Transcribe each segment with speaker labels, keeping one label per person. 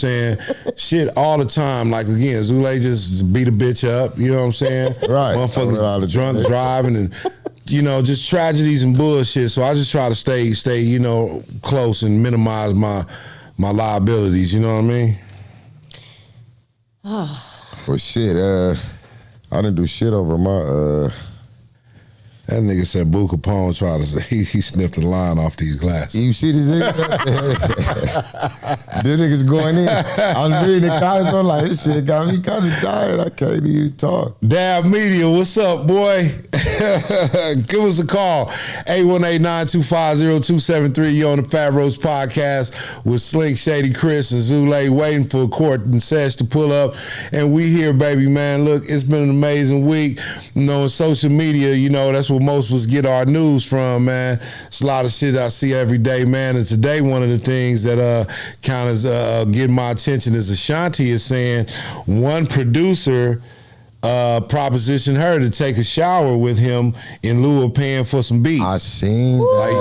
Speaker 1: saying shit all the time. Like again, Zule just beat a bitch up. You know what I'm saying?
Speaker 2: Right.
Speaker 1: Motherfuckers drunk driving and just tragedies and bullshit. So I just try to stay close and minimize my liabilities. You know what I mean?
Speaker 2: Well, shit. I didn't do shit over my.
Speaker 1: That nigga said Boo Capone tried to say he sniffed the line off these glasses.
Speaker 2: You see this nigga? Them niggas going in. I'm reading the comments. I'm like, this shit got me kind of tired. I can't even talk.
Speaker 1: Dab Media, what's up, boy? Give us a call. 818-925-0273. You on the Fat Roast Podcast with Slink, Shady, Chris, and Zule waiting for Court and Sess to pull up. And we here, baby, man. Look, it's been an amazing week. On social media, that's where most of us get our news from, man. It's a lot of shit I see every day, man. And today, one of the things that kind of getting my attention is Ashanti is saying one producer propositioned her to take a shower with him in lieu of paying for some beats.
Speaker 2: I seen that.
Speaker 1: Like,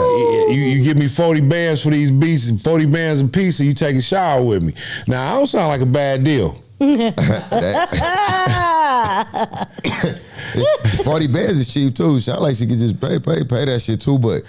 Speaker 1: you give me 40 bands for these beats, 40 bands a piece, and you take a shower with me. Now, I don't sound like a bad deal.
Speaker 2: 40 bands is cheap too. Sound like she could just pay that shit too. But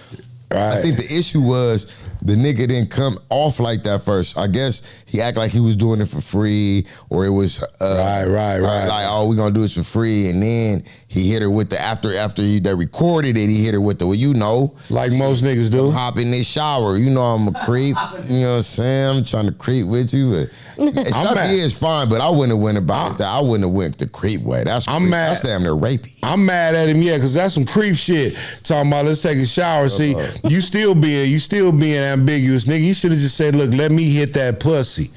Speaker 2: I think the issue was the nigga didn't come off like that first. I guess he acted like he was doing it for free, or it was
Speaker 1: right.
Speaker 2: Like, oh, we gonna do this for free, and then he hit her with the after they recorded it. He hit her with the
Speaker 1: like most niggas do.
Speaker 2: Hop in this shower. I'm a creep. You know what I'm saying? I'm trying to creep with you, but stuff is fine. But I wouldn't have went about that. I wouldn't have went the creep way. That's mad. That's damn near rapey.
Speaker 1: I'm mad at him, because that's some creep shit. Talking about let's take a shower. See, you still being ambiguous, nigga. You should have just said, look, let me hit that pussy.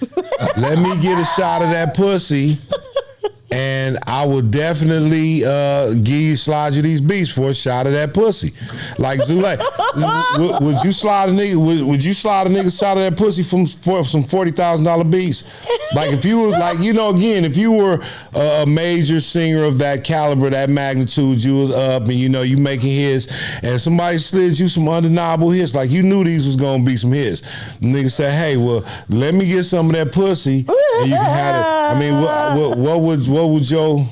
Speaker 1: Let me get a shot of that pussy, and I will definitely slide you these beats for a shot of that pussy. Like Zule, would you slide a nigga? Would you slide a nigga shot of that pussy for some $40,000 beats? Like if you was if you were a major singer of that caliber, that magnitude, you was up and you making hits, and somebody slid you some undeniable hits, like you knew these was gonna be some hits. The nigga said, hey, well, let me get some of that pussy, and you can have it. I mean, what would your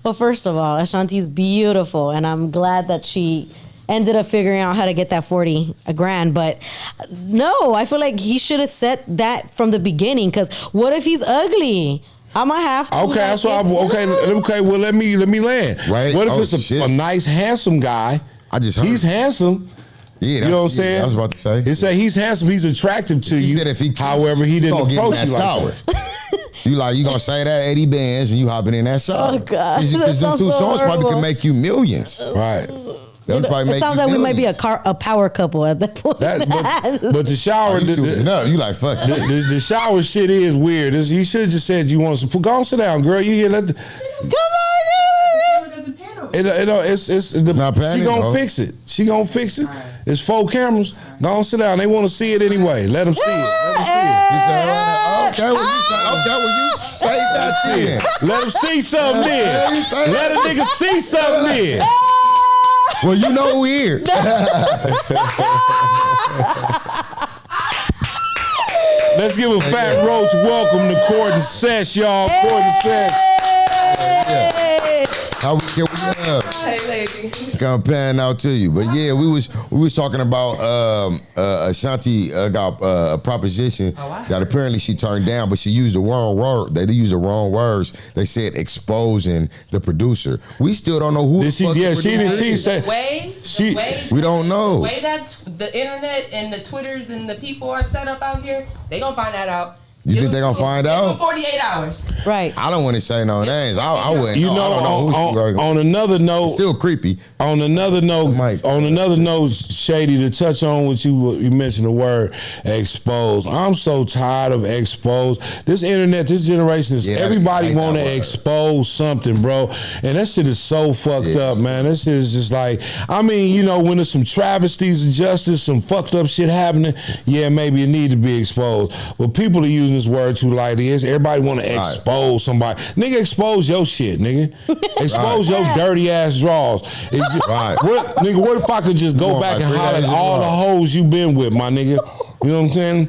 Speaker 3: Well, first of all, Ashanti's beautiful, and I'm glad that she ended up figuring out how to get that 40 grand. But no, I feel like he should have said that from the beginning, because what if he's ugly? I might have to.
Speaker 1: Okay, that's why. Okay. Well, let me land.
Speaker 2: Right.
Speaker 1: What if it's a nice, handsome guy?
Speaker 2: I just heard.
Speaker 1: He's handsome.
Speaker 2: Yeah,
Speaker 1: you know what I'm saying?
Speaker 2: I was about to say.
Speaker 1: He said he's handsome. He's attractive to you.
Speaker 2: Said if he,
Speaker 1: however, he didn't approach you like that.
Speaker 2: You gonna say that 80 bands and you hopping in that shower.
Speaker 3: Oh God,
Speaker 2: because them two songs probably could make you millions.
Speaker 1: Right.
Speaker 3: It sounds like we might be a power couple at that point.
Speaker 1: But the shower,
Speaker 2: you like fuck.
Speaker 1: The shower shit is weird. You should have just said you want some. Go on, sit down, girl. You here?
Speaker 3: Come on,
Speaker 1: she gonna fix it. She gonna fix it. It's 4 cameras. Go on, sit down. They want to see it anyway. Let them see it.
Speaker 2: Okay, well you say that shit.
Speaker 1: Let them see something then. Let a nigga see something then.
Speaker 2: Well, you know we here.
Speaker 1: Let's give a fat roast welcome to Court and Sess, y'all. Court and Sess.
Speaker 2: How we get
Speaker 4: Hey, lady.
Speaker 2: Come pan out to you, but yeah, we was talking about Ashanti got a proposition that apparently she turned down, but she used the wrong word. They used the wrong words. They said exposing the producer. We still don't know who.
Speaker 1: She said
Speaker 2: we don't know.
Speaker 4: The way that the internet and the Twitters and the people are set up out here, they gonna find that out.
Speaker 2: You think they're going to find out?
Speaker 4: 48 hours.
Speaker 3: Right.
Speaker 2: I don't want to say no names. I wouldn't.
Speaker 1: On another note.
Speaker 2: It's still creepy.
Speaker 1: On another note, Shady, to touch on what you mentioned the word expose. I'm so tired of expose. This internet, this generation is everybody want to expose something, bro. And that shit is so fucked up, man. This shit is just like, when there's some travesties of justice, some fucked up shit happening, maybe it need to be exposed. But people are using this word too lightly. Everybody want to expose somebody. Nigga, expose your shit, nigga. Expose your dirty ass draws. What if I could just go back and holler at all the hoes you been with, my nigga? You know what I'm saying?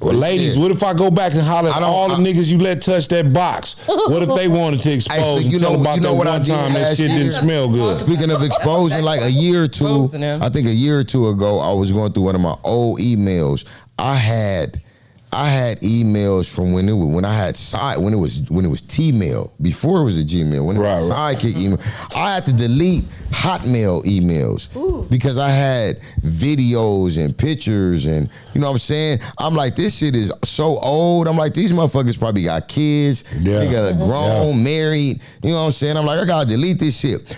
Speaker 1: Well, ladies, what if I go back and holler at all the niggas you let touch that box? What if they wanted to expose and tell about that one time that shit didn't smell good?
Speaker 2: Speaking of exposing, like a year or two, I think a year or two ago, I was going through one of my old emails. I had emails from when it was T-mail, before it was a Gmail, when it was Sidekick email. I had to delete Hotmail emails because I had videos and pictures, and you know what I'm saying? I'm like, this shit is so old. I'm like, these motherfuckers probably got kids. They got a grown, married. You know what I'm saying? I'm like, I gotta delete this shit.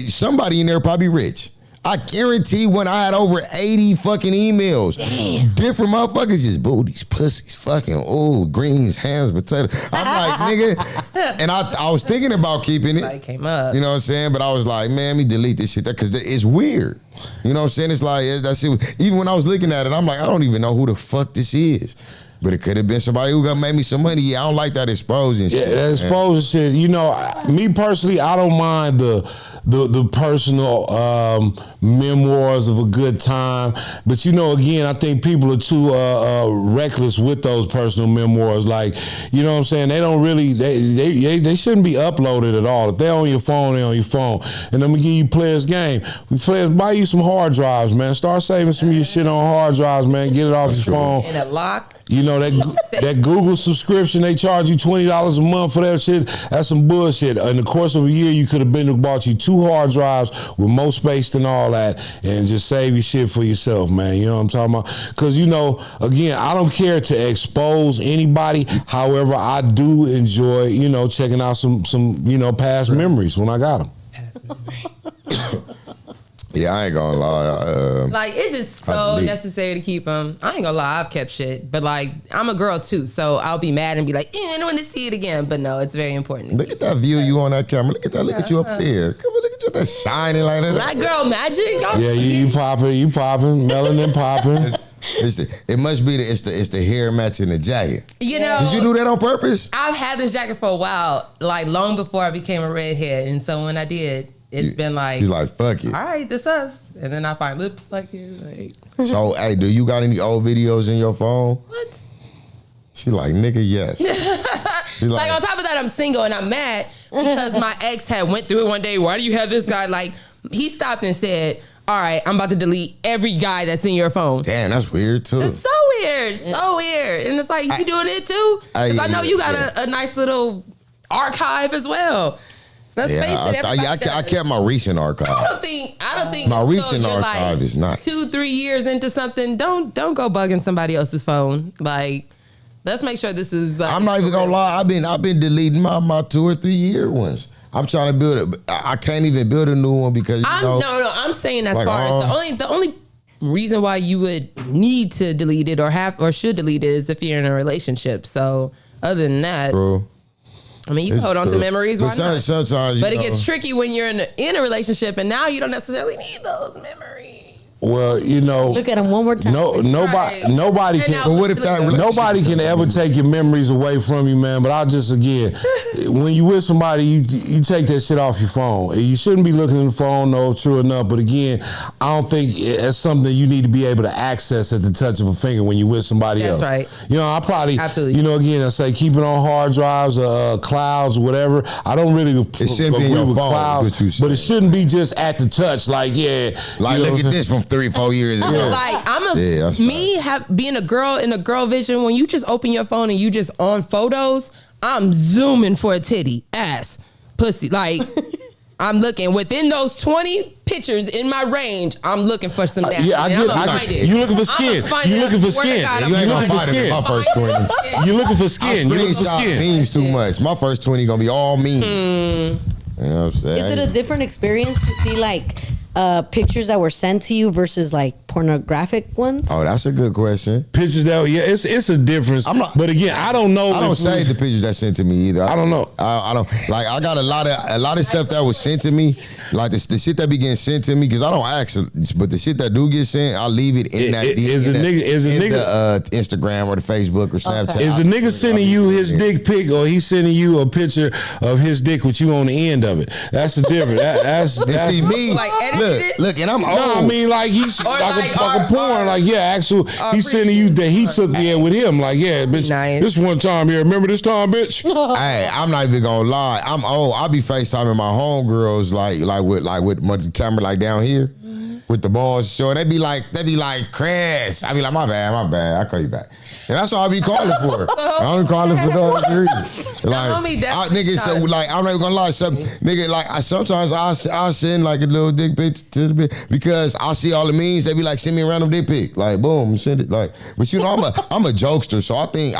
Speaker 2: Somebody in there probably rich. I guarantee when I had over 80 fucking emails, different motherfuckers just booties, pussies, fucking, greens, hams, potatoes. I'm like, nigga, and I was thinking about keeping it.
Speaker 4: Came up.
Speaker 2: You know what I'm saying? But I was like, man, let me delete this shit because it's weird. You know what I'm saying? It's like, that shit, even when I was looking at it, I'm like, I don't even know who the fuck this is. But it could have been somebody who got made me some money. Yeah, I don't like that exposing shit.
Speaker 1: Yeah, that exposing shit. You know, me personally, I don't mind the personal memoirs of a good time. But you know, again, I think people are too reckless with those personal memoirs. Like, you know what I'm saying? They don't really, they shouldn't be uploaded at all. If they're on your phone, they're on your phone. And let me give you players game. Players, buy you some hard drives, man. Start saving some of your shit on hard drives, man. Get it off your phone.
Speaker 4: In a lock.
Speaker 1: You know, that Google subscription, they charge you $20 a month for that shit. That's some bullshit. In the course of a year, you could have bought you 2 hard drives with more space than all that and just save your shit for yourself, man. You know what I'm talking about? Because, you know, again, I don't care to expose anybody. However, I do enjoy, you know, checking out some you know, past memories when I got them.
Speaker 4: Past memories.
Speaker 2: Yeah, I ain't gonna lie.
Speaker 4: Like, is it so necessary to keep them? I ain't gonna lie, I've kept shit. But, like, I'm a girl, too, so I'll be mad and be like, I don't want to see it again. But, no, it's very important.
Speaker 2: Look at that view you on that camera. Look at that. Look at you up there. Come on, look at you. That shining like that.
Speaker 4: Black girl magic.
Speaker 1: Yeah, you popping, melanin popping.
Speaker 2: It must be it's the hair matching the jacket.
Speaker 4: You know,
Speaker 2: did you do that on purpose?
Speaker 4: I've had this jacket for a while, like long before I became a redhead. And so when I did, it's been like,
Speaker 2: he's like, fuck it.
Speaker 4: All right, this us. And then I find lips like you. Like.
Speaker 2: So, hey, do you got any old videos in your phone?
Speaker 4: What?
Speaker 2: She like, nigga, yes. She
Speaker 4: like, on top of that, I'm single and I'm mad because my ex had went through it one day. Why do you have this guy? Like, he stopped and said, all right, I'm about to delete every guy that's in your phone.
Speaker 2: Damn, that's weird too.
Speaker 4: It's so weird. So weird. And it's like, you doing it too? Because I know you got a nice little archive as well. Let's face it.
Speaker 2: I kept my recent archive.
Speaker 4: I don't think
Speaker 2: my recent archive is not
Speaker 4: 2-3 years into something. Don't go bugging somebody else's phone. Like, let's make sure this is.
Speaker 2: I'm not even gonna lie. I've been deleting my 2 or 3 year ones. I'm trying to build it. I can't even build a new one because
Speaker 4: I'm saying as like, far as the only reason why you would need to delete it or should delete it is if you're in a relationship. So other than that.
Speaker 2: True.
Speaker 4: I mean, you can hold on to memories. Why not?
Speaker 2: Sometimes,
Speaker 4: but it gets tricky when you're in a relationship, and now you don't necessarily need those memories.
Speaker 1: Well, you know,
Speaker 3: look at him one more time.
Speaker 1: Nobody can.
Speaker 2: But what if
Speaker 1: nobody can ever take your memories away from you, man? But I'll just when you with somebody, you take that shit off your phone. You shouldn't be looking at the phone, no, true enough. But again, I don't think it's something you need to be able to access at the touch of a finger when you with somebody else.
Speaker 4: That's right.
Speaker 1: You know, I probably,
Speaker 4: absolutely.
Speaker 1: You know, again, I say keep it on hard drives, clouds, or whatever. I don't really
Speaker 2: it shouldn't be in your phone,
Speaker 1: clouds, but it shouldn't be just at the touch. Like,
Speaker 2: look at this from 3-4 years ago.
Speaker 4: Like being a girl in a girl vision, when you just open your phone and you just on photos, I'm zooming for a titty, ass, pussy. Like I'm looking within those 20 pictures in my range. I'm looking for some.
Speaker 1: I get. You looking for skin. You looking for skin.
Speaker 2: You ain't gonna find it in my first 20.
Speaker 1: You looking for skin. You looking for skin.
Speaker 2: Memes too much. My first 20 gonna be all memes. You know what I'm saying?
Speaker 3: Is it a different experience to see like pictures that were sent to you versus like pornographic ones?
Speaker 2: Oh, that's a good question.
Speaker 1: Pictures that, it's a difference. But again, I don't know.
Speaker 2: I don't save the pictures that sent to me either.
Speaker 1: I don't know.
Speaker 2: I don't like. I got a lot of stuff that was sent to me, like the shit that be getting sent to me because I don't actually. But the shit that do get sent, I leave it in that. Is a nigga Instagram or the Facebook or Snapchat?
Speaker 1: Is a nigga sending you his dick pic or he sending you a picture of his dick with you on the end of it? That's the difference. That's
Speaker 2: see me.
Speaker 4: Like
Speaker 2: look, and I'm old.
Speaker 1: No, I mean like he's
Speaker 4: Or
Speaker 1: like a fucking porn.
Speaker 4: our-
Speaker 1: Like actual. He's sending you that he took me in with him. Like bitch.
Speaker 4: Nice.
Speaker 1: This one time here. Remember this time, bitch?
Speaker 2: Hey, I'm not even gonna lie. I'm old. I be FaceTiming my homegirls like with my camera like down here with the balls short. They be like, Chris. I be like, my bad. I'll call you back. And that's all I be calling for. I don't calling for no other reason. Nigga, so like I'm not even gonna lie. Nigga, like sometimes I'll send like a little dick pic to the bitch because I see all the memes. They be like, send me a random dick pic. Like boom, send it. Like, but you know I'm a jokester, so I think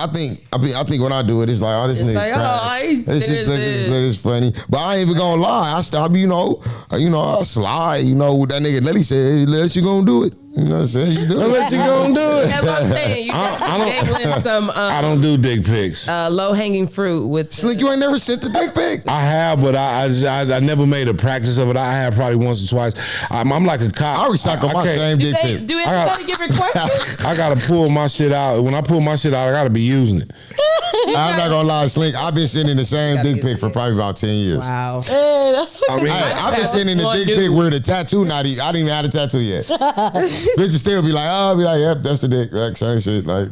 Speaker 2: when I do it, it's like, oh, this
Speaker 4: It's
Speaker 2: nigga.
Speaker 4: like,
Speaker 2: This funny. But I ain't even gonna lie. I stop, I slide, with that nigga Nelly said, unless you gonna do it. You know what I'm saying? You do it.
Speaker 1: Unless you gonna do it.
Speaker 4: That's what I'm saying. You got some
Speaker 1: I don't do dick pics.
Speaker 4: low hanging fruit with
Speaker 2: Slink, you ain't never sent the dick pic.
Speaker 1: I have, but I never made a practice of it. I have probably once or twice. I'm like a cop.
Speaker 2: I recycle my same dick pic.
Speaker 4: Do anybody get requested?
Speaker 1: I gotta pull my shit out. When I pull my shit out, I gotta be using it.
Speaker 2: I'm not gonna lie, Slink. I've been sending the same dick pic for probably about 10 years.
Speaker 4: Wow.
Speaker 3: Hey, that's
Speaker 1: I mean,
Speaker 2: I've been sending the dick pic where the tattoo I didn't even have the tattoo yet. Bitches still be like, yep, that's the dick. Like same shit. Like,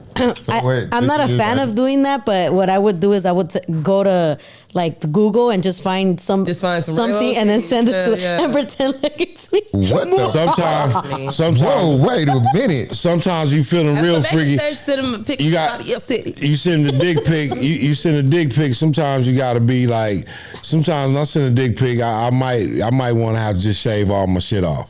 Speaker 3: I'm not a fan of doing that, but what I would do is I would go to like Google and just find something and then send it to and pretend like it's me.
Speaker 2: What the?
Speaker 1: Sometimes.
Speaker 2: Whoa, wait a minute.
Speaker 1: Sometimes you feeling real freaky.
Speaker 4: Send them a picture of your city.
Speaker 1: You send the dick pic. You send a dick pic. Sometimes you gotta be like. Sometimes when I send a dick pic, I might want to have to just shave all my shit off.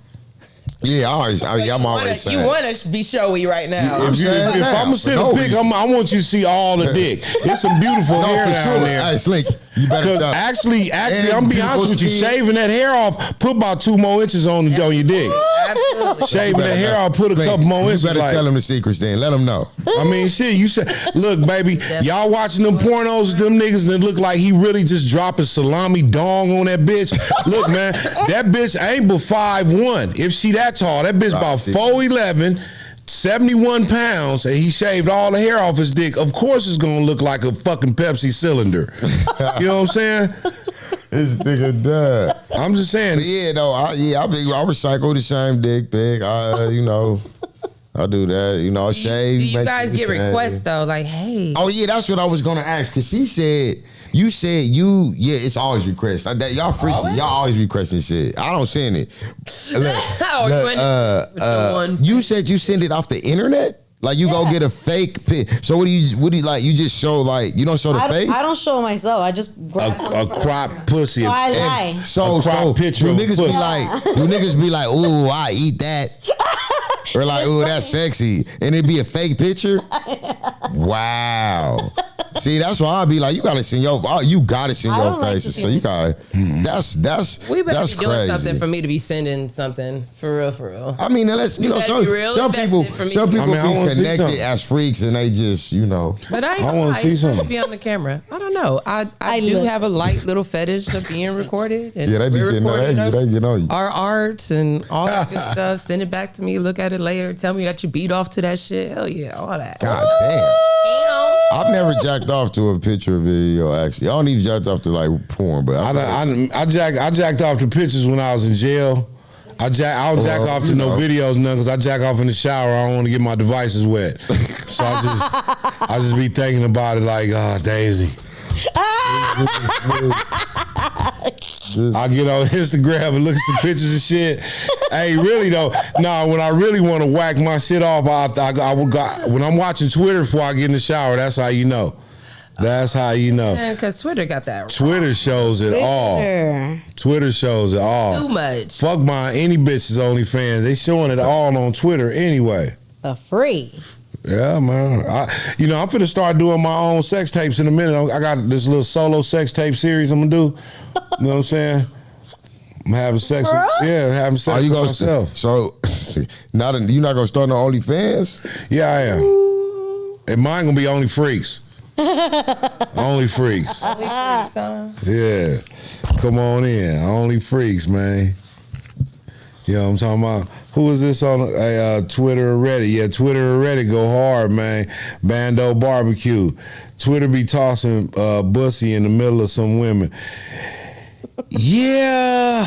Speaker 2: Yeah, I'm always saying.
Speaker 4: You want to be showy right now.
Speaker 1: If I'm gonna send a pic, I want you to see all the dick. There's some beautiful hair down there.
Speaker 2: Hey, Slink, you better
Speaker 1: Because
Speaker 2: stop.
Speaker 1: actually, I'm be honest with you, shaving that hair off, put about 2 more inches on your dick.
Speaker 4: Absolutely.
Speaker 1: Shaving that hair off, put a couple more inches.
Speaker 2: You better tell them the secrets then. Let them know.
Speaker 1: I mean, shit, you said, look, baby, y'all watching them pornos with them niggas that look like he really just dropping salami dong on that bitch. Look, man, that bitch ain't but 5'1". If she that tall, that bitch about 4'11", 71 pounds, and he shaved all the hair off his dick. Of course it's gonna look like a fucking Pepsi cylinder. You know what I'm saying?
Speaker 2: This nigga done.
Speaker 1: I'm just saying.
Speaker 2: But yeah, though, I recycle the same dick pic. I do that. I shave.
Speaker 4: Do you guys get requests though? Like, hey.
Speaker 2: Oh yeah, that's what I was gonna ask. Cause she said. You said it's always requests. Y'all freaky. Y'all always requesting shit. I don't send it. You said you send it off the internet? Like you go get a fake pic. So what do you like? You just show like you don't show the face?
Speaker 3: I don't show myself. I just grab
Speaker 1: a cropped pussy.
Speaker 3: No, I lie.
Speaker 2: So
Speaker 1: picture.
Speaker 2: You niggas be like, ooh, I eat that. Or like, ooh, that's sexy. And it'd be a fake picture? Wow. See, that's why I be like, you gotta send your faces. So you gotta. That's
Speaker 4: we better
Speaker 2: that's
Speaker 4: be doing
Speaker 2: crazy.
Speaker 4: something for me to be sending something for real.
Speaker 2: I mean, some people be connected as freaks and they just
Speaker 4: But
Speaker 1: I want to see something.
Speaker 4: Be on the camera. I don't know. I do have a light little fetish of being recorded. And
Speaker 2: they be getting on you.
Speaker 4: Our art and all that good stuff. Send it back to me. Look at it later. Tell me that you beat off to that shit. Hell yeah, all that.
Speaker 2: God damn. I've never jacked off to a picture or video. Actually, I don't even jacked off to like porn, but
Speaker 1: I jacked off to pictures when I was in jail. I don't jack off to no videos, none, because I jack off in the shower. I don't want to get my devices wet, so I just be thinking about it like, Daisy. I get on Instagram and look at some pictures and shit. Hey, really though, when I really want to whack my shit off, when I'm watching Twitter before I get in the shower, that's how you know. That's how you know.
Speaker 4: Because Twitter got that.
Speaker 1: Twitter shows it all. Twitter shows it all.
Speaker 4: Too much.
Speaker 1: Fuck my any bitches OnlyFans. They showing it all on Twitter anyway.
Speaker 3: For free.
Speaker 1: Yeah, man. I'm finna start doing my own sex tapes in a minute. I got this little solo sex tape series I'm gonna do. You know what I'm saying? I'm having sex. Having sex with myself.
Speaker 2: So, you're not gonna start no OnlyFans?
Speaker 1: Yeah, I am. Ooh. And mine gonna be Only Freaks. Only Freaks.
Speaker 4: Only Freaks, huh?
Speaker 1: Yeah. Come on in. Only Freaks, man. You know what I'm talking about? Who is this on Twitter or Reddit? Yeah, Twitter or Reddit go hard, man. Bando Barbecue. Twitter be tossing bussy in the middle of some women. Yeah.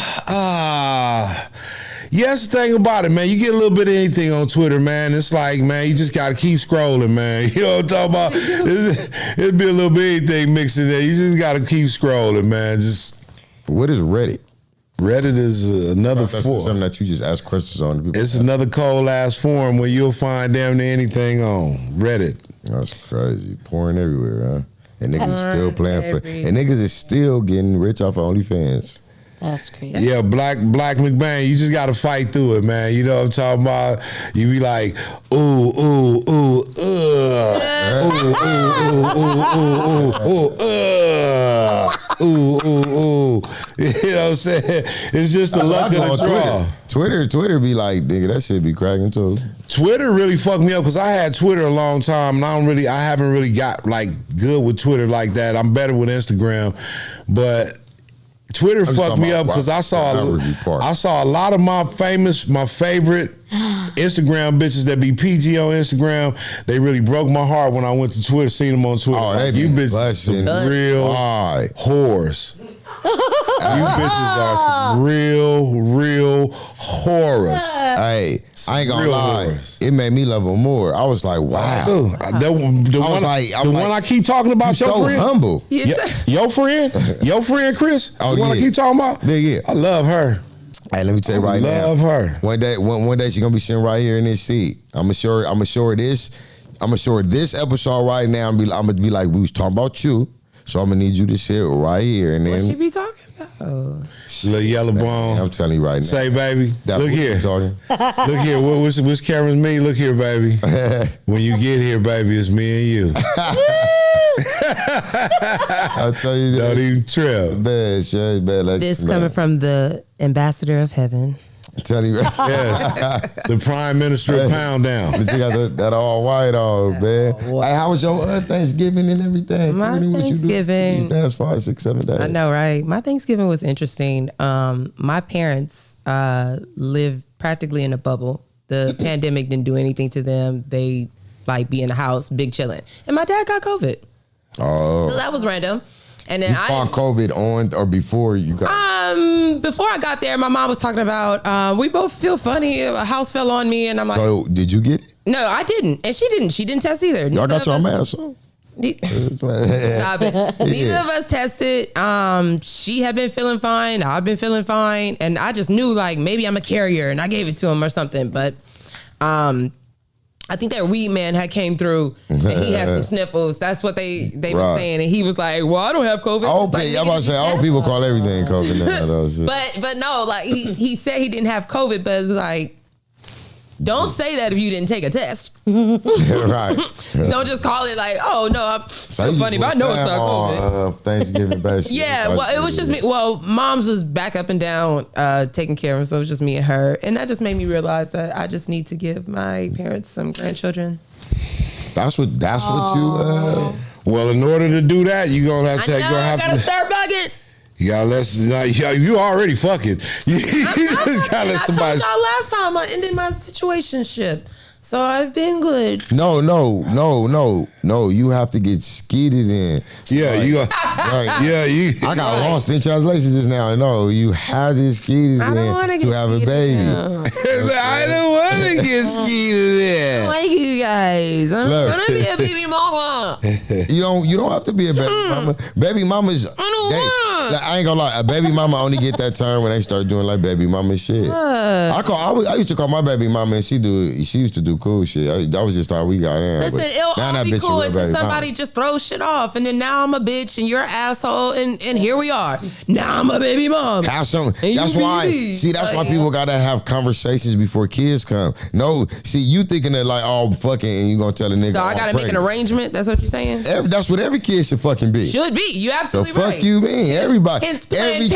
Speaker 1: Yes, the thing about it, man, you get a little bit of anything on Twitter, man. It's like, man, you just gotta keep scrolling, man. You know what I'm talking about? It'd be a little bit of anything mixed in there. You just gotta keep scrolling, man. Just
Speaker 2: what is Reddit?
Speaker 1: Reddit is another forum.
Speaker 2: Something that you just ask questions on.
Speaker 1: It's another cold ass forum where you'll find damn near anything on Reddit.
Speaker 2: That's crazy. Porn everywhere, huh? And niggas still playing and niggas is still getting rich off of OnlyFans.
Speaker 3: That's crazy.
Speaker 1: Yeah, Black McBain, you just gotta fight through it, man. You know what I'm talking about? You be like, ooh, ooh, ooh, ooh. You know what I'm saying? It's just the luck of the draw.
Speaker 2: Twitter be like, nigga, that shit be cracking too.
Speaker 1: Twitter really fucked me up because I had Twitter a long time and I haven't really got like good with Twitter like that. I'm better with Instagram, but Twitter fucked me up because I saw a lot of my favorite Instagram bitches that be PG on Instagram. They really broke my heart when I went to Twitter, seen them on Twitter.
Speaker 2: Oh,
Speaker 1: like, you bitches some real whores. You bitches are some real whores.
Speaker 2: Hey, I ain't gonna lie. Whores. It made me love them more. I was like, wow.
Speaker 1: The one I keep talking about, your
Speaker 2: so
Speaker 1: friend.
Speaker 2: Humble.
Speaker 1: Your friend Chris.
Speaker 2: Oh,
Speaker 1: the one I keep talking about.
Speaker 2: Yeah.
Speaker 1: I love her.
Speaker 2: Hey, let me tell you right now.
Speaker 1: I love her.
Speaker 2: One day she gonna be sitting right here in this seat. I'm gonna show her this episode right now. I'm gonna be like, we was talking about you. So I'm gonna need you to sit right here, and then
Speaker 4: what she be talking about?
Speaker 1: Little yellow bone.
Speaker 2: I'm telling you right now.
Speaker 1: Say, baby, look here. Look here. Which camera's me? Look here, baby. When you get here, baby, it's me and you.
Speaker 2: I'll tell you that.
Speaker 1: Don't even trip.
Speaker 2: Bad.
Speaker 4: This coming from the ambassador of heaven.
Speaker 2: I'm telling you.
Speaker 1: Yes. The Prime Minister of Pound Down.
Speaker 2: But you got that all white on, man. Hey, how was your Thanksgiving and everything?
Speaker 4: My Thanksgiving.
Speaker 2: These last 5, 6, 7 days.
Speaker 4: I know, right? My Thanksgiving was interesting. My parents live practically in a bubble. The pandemic didn't do anything to them. They like be in the house, big chilling. And my dad got COVID.
Speaker 2: Oh.
Speaker 4: So that was random. And then
Speaker 2: you caught COVID on or before you got?
Speaker 4: Before I got there, my mom was talking about we both feel funny. A house fell on me, and I'm like,
Speaker 2: so did you get it?
Speaker 4: No, I didn't, and she didn't. She didn't test either.
Speaker 2: Y'all got your mask on.
Speaker 4: Stop it. Neither of us tested. She had been feeling fine. I've been feeling fine, and I just knew like maybe I'm a carrier, and I gave it to him or something. But I think that weed man had came through and he had some sniffles. That's what they were saying. And he was like, well, I don't have COVID.
Speaker 2: I'm about to say, all people call everything COVID now.
Speaker 4: But no, like he said he didn't have COVID, but it's like, don't say that if you didn't take a test.
Speaker 2: Right.
Speaker 4: Don't just call it like, oh no, I'm so funny, but I know it's not COVID.
Speaker 2: Thanksgiving bash.
Speaker 4: Yeah, well, it was just me. Well, mom's was back up and down, taking care of him, so it was just me and her, and that just made me realize that I just need to give my parents some grandchildren.
Speaker 2: That's what you.
Speaker 1: Well, in order to do that, you're gonna have to.
Speaker 4: I gotta start bugging.
Speaker 1: You already fucking. You just gotta let somebody.
Speaker 4: I told y'all last time I ended my situationship, so I've been good.
Speaker 2: No. You have to get skeeted in.
Speaker 1: Yeah,
Speaker 2: like,
Speaker 1: you got.
Speaker 2: Right.
Speaker 1: Yeah, you.
Speaker 2: I got lost in translation just now. No, you have to skeeted in to have a baby.
Speaker 1: I don't want to get skeeted in.
Speaker 4: Like you guys, I'm gonna be a baby mama.
Speaker 2: You don't have to be a baby mama. Baby mamas. I ain't gonna lie. A baby mama only get that term when they start doing like baby mama shit. I used to call my baby mama and she used to do cool shit. That was just how we got in.
Speaker 4: Listen, it'll all be cool until somebody just throws shit off, and then now I'm a bitch and you're an asshole, and here we are. Now I'm a baby mom.
Speaker 2: That's why. See, that's why people gotta have conversations before kids come. No, see, you thinking that like, oh, I'm fucking, and you gonna tell a nigga.
Speaker 4: So I gotta make an arrangement. That's what you're saying.
Speaker 2: That's what every kid should fucking be.
Speaker 4: Should be. You absolutely right.
Speaker 2: Fuck you, man. Everybody. Every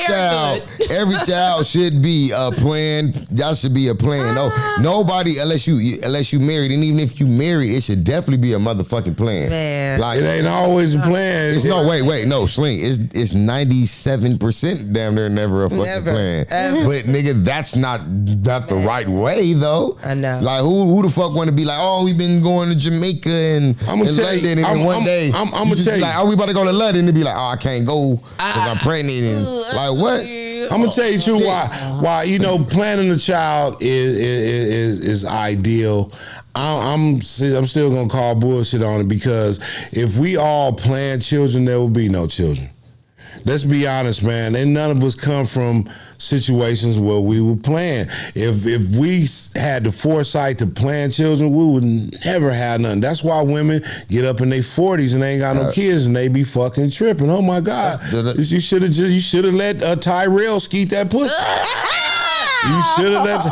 Speaker 2: child should be a plan. That should be a plan. No, nobody unless you married, and even if you married, it should definitely be a motherfucking plan.
Speaker 4: Man.
Speaker 1: Like, it ain't always a plan.
Speaker 2: No, Slink. It's 97% damn near never a fucking plan. But nigga, that's not the right way though.
Speaker 4: I know.
Speaker 2: Like who the fuck want to be like, oh, we've been going to Jamaica and London, and one day I'm gonna tell you, like, oh, we about to go to London, and be like, oh, I can't go because I'm pregnant, and like what?
Speaker 1: I'm gonna tell you too why you know planning a child is ideal. I'm still gonna call bullshit on it because if we all plan children, there will be no children. Let's be honest, man. And none of us come from situations where we would plan. If we had the foresight to plan children, we would never have none. That's why women get up in their 40s and they ain't got no kids and they be fucking tripping. Oh my God. You should have let Tyrell skeet that pussy. You should have let.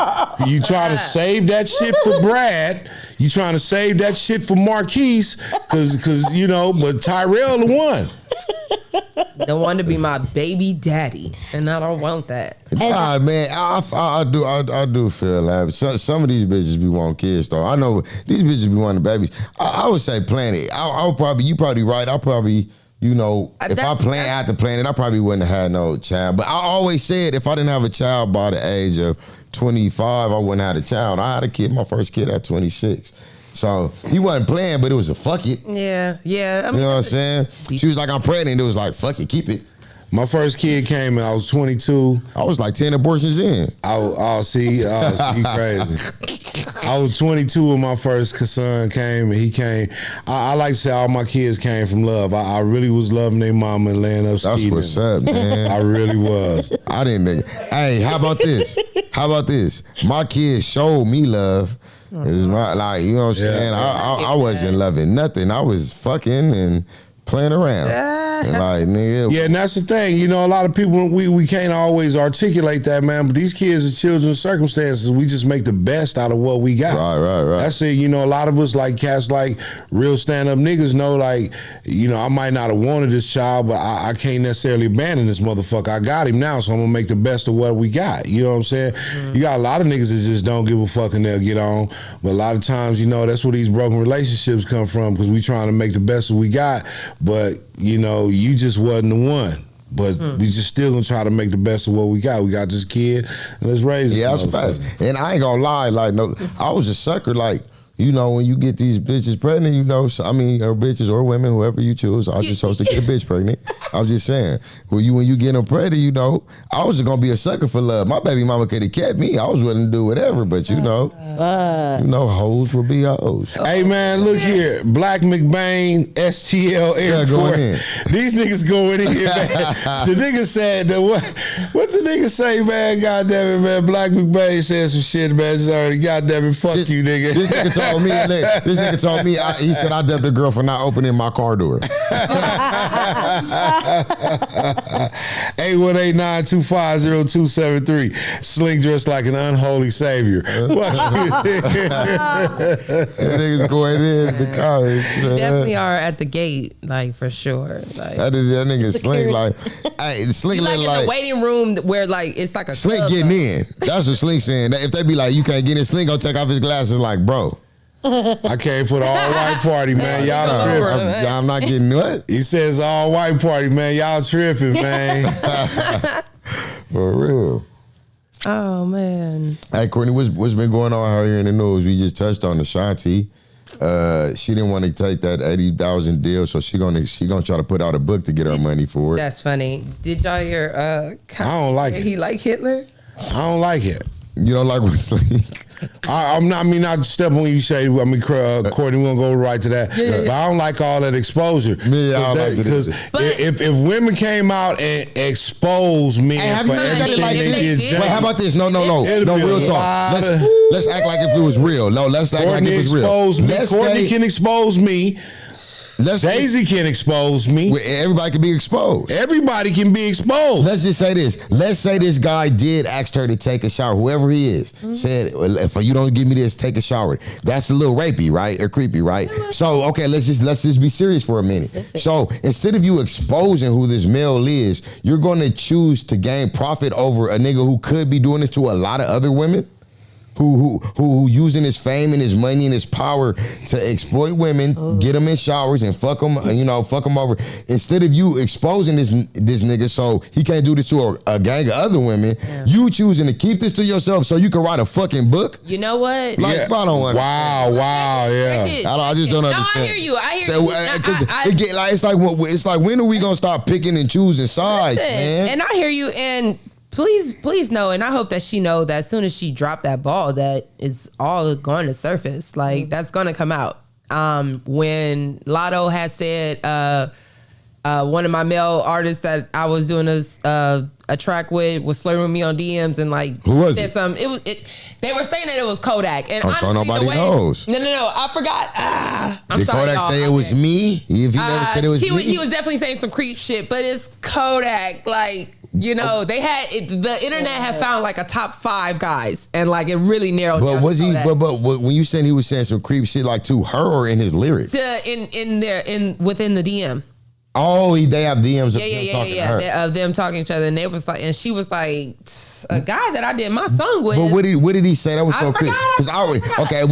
Speaker 1: You trying to save that shit for Brad. You trying to save that shit for Marquise, cause you know. But Tyrell the one.
Speaker 4: The one to be my baby daddy, and I don't want that.
Speaker 2: Nah, man, I do feel like some of these bitches be wanting kids though. I know these bitches be wanting babies. I would say plan it. You probably right. I'll probably. You know, if I had to plan it, I probably wouldn't have had no child. But I always said if I didn't have a child by the age of 25, I wouldn't have had a child. I had a kid, my first kid at 26. So he wasn't playing, but it was a fuck it.
Speaker 4: Yeah. I mean,
Speaker 2: you know what I'm saying? She was like, I'm pregnant. It was like, fuck it, keep it.
Speaker 1: My first kid came and I was 22.
Speaker 2: I was like 10 abortions in.
Speaker 1: See, crazy. I was 22 when my first son came, and he came. I like to say all my kids came from love. I really was loving their mama and laying up.
Speaker 2: That's what's up, man.
Speaker 1: I really was.
Speaker 2: I didn't. Hey, how about this? My kids showed me love. It's my, you know what I'm saying? I wasn't loving nothing. I was fucking and playing around. Like, nigga.
Speaker 1: Yeah, and that's the thing. You know, a lot of people, we can't always articulate that, man. But these kids are children of circumstances. We just make the best out of what we got.
Speaker 2: Right.
Speaker 1: That's it. You know, a lot of us, like cats, like real stand-up niggas know, like, you know, I might not have wanted this child, but I can't necessarily abandon this motherfucker. I got him now, so I'm going to make the best of what we got. You know what I'm saying? Mm-hmm. You got a lot of niggas that just don't give a fuck and they'll get on. But a lot of times, you know, that's where these broken relationships come from because we trying to make the best of what we got. But you know, you just wasn't the one. But we just still gonna try to make the best of what we got. We got this kid, and let's raise it.
Speaker 2: Yeah, that's fast. And I ain't gonna lie, like, no, I was a sucker, like, you know, when you get these bitches pregnant, you know, I mean, or bitches or women, whoever you choose, I just chose to get a bitch pregnant. I'm just saying, when you get them pregnant, you know, I was just gonna be a sucker for love. My baby mama could have kept me. I was willing to do whatever, but you know, hoes will be hoes.
Speaker 1: Hey man, look here, Black McBain, STL Airport.
Speaker 2: Going in.
Speaker 1: These niggas going in, man. The nigga said that what the nigga say, man? God damn it, man. Black McBain said some shit, man. Sorry, God damn it, fuck you, nigga.
Speaker 2: This nigga told me, he said I dubbed a girl for not opening my car door.
Speaker 1: 818-925-0273. Slink dressed like an unholy savior.
Speaker 2: Niggas going in the car.
Speaker 4: Definitely are at the gate, like for sure. Like
Speaker 2: that nigga Slink like, hey, Slink
Speaker 4: like in
Speaker 2: like
Speaker 4: the waiting room where like it's like a
Speaker 2: Slink
Speaker 4: club,
Speaker 2: getting in. That's what Slink saying. If they be like, you can't get in, Slink gonna take off his glasses like, bro.
Speaker 1: I came for the all-white party, man. Y'all tripping.
Speaker 2: I'm not getting what?
Speaker 1: He says all-white party, man. Y'all tripping, man.
Speaker 2: For real.
Speaker 4: Oh, man.
Speaker 2: Hey, Courtney, what's been going on out here in the news? We just touched on Ashanti. She didn't want to take that $80,000 deal, so she gonna try to put out a book to get her money for it.
Speaker 4: That's funny. Did y'all hear?
Speaker 1: I don't like it.
Speaker 4: He like Hitler?
Speaker 1: I don't like it.
Speaker 2: You don't like what Slink?
Speaker 1: not step on you, Shady. Courtney, we're gonna go right to that.
Speaker 4: Yeah.
Speaker 1: But I don't like all that exposure.
Speaker 2: Yeah, I don't like it.
Speaker 1: Because if women came out and exposed men for everything they did,
Speaker 2: wait, how about this? No, real talk. Let's act like if it was real. No, let's act like it was real.
Speaker 1: Courtney can expose me. Deicy can expose me.
Speaker 2: Everybody can be exposed.
Speaker 1: Everybody can be exposed.
Speaker 2: Let's just say this. Let's say this guy did ask her to take a shower. Whoever he is said, if you don't give me this, take a shower. That's a little rapey, right? Or creepy, right? So, okay, let's just be serious for a minute. So instead of you exposing who this male is, you're going to choose to gain profit over a nigga who could be doing this to a lot of other women? Who using his fame and his money and his power to exploit women, get them in showers and fuck them over. Instead of you exposing this nigga so he can't do this to a gang of other women, you choosing to keep this to yourself so you can write a fucking book.
Speaker 4: You know what?
Speaker 2: Like, I don't want.
Speaker 1: Wow, yeah.
Speaker 2: I just don't understand.
Speaker 4: I hear you.
Speaker 2: It's like when are we gonna stop picking and choosing sides, man?
Speaker 4: And I hear you. And please know, and I hope that she know that as soon as she dropped that ball, that it's all going to surface. Like that's going to come out. When Lotto had said, one of my male artists that I was doing a track with was flirting with me on DMs and like
Speaker 2: who was
Speaker 4: said
Speaker 2: it?
Speaker 4: Something. They were saying that it was Kodak, and
Speaker 2: so nobody knows.
Speaker 4: No, I forgot. I'm
Speaker 2: Did
Speaker 4: sorry,
Speaker 2: Kodak
Speaker 4: y'all.
Speaker 2: say it was me? If he never said it was me,
Speaker 4: he was definitely saying some creep shit, but it's Kodak. Like they had the internet had found like a top 5 guys, and like it really narrowed.
Speaker 2: But
Speaker 4: down
Speaker 2: was
Speaker 4: to
Speaker 2: he?
Speaker 4: Kodak.
Speaker 2: But when you saying he was saying some creep shit like to her or in his lyrics?
Speaker 4: Within the DM.
Speaker 2: Oh, they have DMs of
Speaker 4: Yeah,
Speaker 2: him talking to her.
Speaker 4: Of them talking to each other, and they was like, and she was like, a guy that I did my song with.
Speaker 2: But what did he say? That was so creepy. Because
Speaker 4: I
Speaker 2: we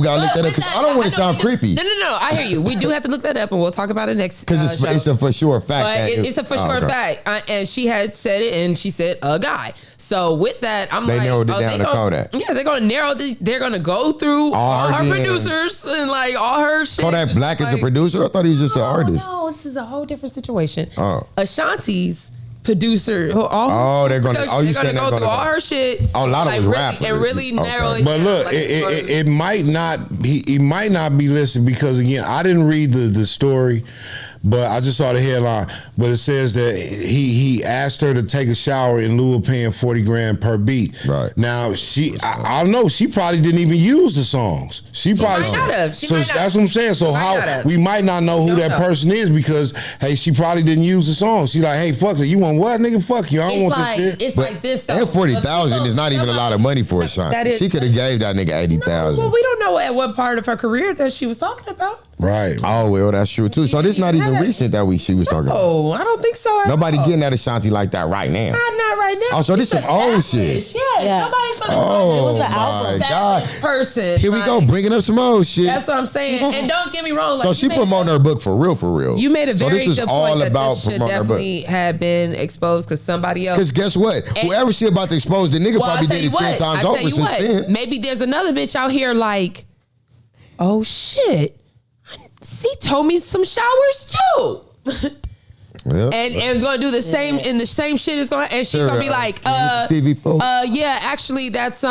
Speaker 2: gotta look that up. Because I don't want to sound creepy.
Speaker 4: No. I hear you. We do have to look that up, and we'll talk about it next.
Speaker 2: Because it's a for sure fact.
Speaker 4: But it's a for sure fact. And she had said it, and she said a guy. So with that,
Speaker 2: they narrowed it down to Kodak.
Speaker 4: Yeah, they're gonna narrow this. They're gonna go through all her producers and like all her shit.
Speaker 2: Kodak Black is a producer. I thought he was just an artist.
Speaker 4: No, this is a whole different situation.
Speaker 2: Oh.
Speaker 4: Ashanti's producer, they're gonna go through all her shit.
Speaker 2: A lot of was rapping
Speaker 4: and really narrow it.
Speaker 1: But
Speaker 4: down.
Speaker 1: look,
Speaker 4: Like,
Speaker 1: it might not. He might not be listening because again, I didn't read the story. But I just saw the headline. But it says that he asked her to take a shower in lieu of paying 40 grand per beat.
Speaker 2: Right.
Speaker 1: Now I don't know. She probably didn't even use the songs. She probably
Speaker 4: might not have.
Speaker 1: So that's what I'm saying. So we might not know who that person is because hey, she probably didn't use the song. She's like, hey, fuck it. You want what, nigga? Fuck you. I don't want this shit.
Speaker 4: It's like this stuff.
Speaker 2: And 40,000 is not even a lot of money for a shot. She could have gave that nigga 80,000.
Speaker 4: Well, we don't know at what part of her career that she was talking about.
Speaker 1: Right.
Speaker 2: Oh well, that's true too. So this not even recent that she was talking about.
Speaker 4: Oh, I don't think so.
Speaker 2: Nobody getting at Ashanti like that right now.
Speaker 4: Not right now.
Speaker 2: Oh, so this some old shit.
Speaker 4: Yes.
Speaker 3: Yeah.
Speaker 4: Nobody's gonna.
Speaker 2: Oh
Speaker 3: It was an
Speaker 2: my
Speaker 3: album.
Speaker 2: God.
Speaker 4: Person.
Speaker 2: Here we go, bringing up some old shit.
Speaker 4: That's what I'm saying. And don't get me wrong. Like,
Speaker 2: So she promoting her book for real.
Speaker 4: You made a very
Speaker 2: this was
Speaker 4: good
Speaker 2: all
Speaker 4: point that
Speaker 2: about
Speaker 4: this should
Speaker 2: promoting her book.
Speaker 4: definitely have been exposed because somebody else.
Speaker 2: Because guess what? Whoever she about to expose, the nigga probably did it 10 times over since then.
Speaker 4: Maybe there's another bitch out here like, oh shit, she told me some showers too.
Speaker 2: Yeah.
Speaker 4: And it's gonna do the same, and the same shit is going, and she's gonna be like,
Speaker 2: TV folks.
Speaker 4: yeah, actually, that's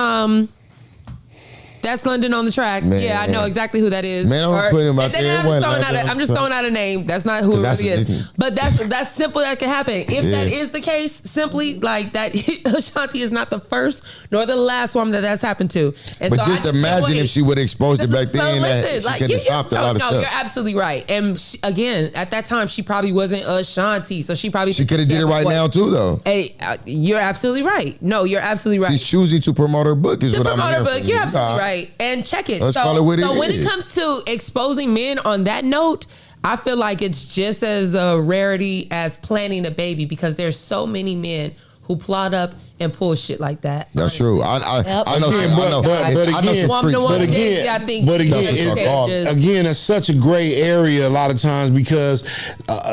Speaker 4: London on the track.
Speaker 2: Man.
Speaker 4: Yeah, I know exactly who that is.
Speaker 2: Man, I'm putting him out there.
Speaker 4: I'm just throwing out a name. That's not who it really is. But that's simple. That can happen. If that is the case, simply like that, Ashanti is not the first nor the last woman that's happened to. And
Speaker 2: But just imagine if she would have exposed it back then. She could have stopped a lot of stuff.
Speaker 4: No, you're absolutely right. And again, at that time, she probably wasn't Ashanti, so she probably
Speaker 2: could have did it right now too, though.
Speaker 4: Hey, you're absolutely right. No, you're absolutely right.
Speaker 2: She's choosing to promote her book. Is what I'm hearing.
Speaker 4: Book. You're absolutely right. And check it.
Speaker 2: Let's call it what it
Speaker 4: so when
Speaker 2: is.
Speaker 4: it comes to exposing men on that note, I feel like it's just as a rarity as planning a baby because there's so many men who plot up and pull shit like that.
Speaker 2: That's true. I know.
Speaker 1: Again, it's such a gray area a lot of times because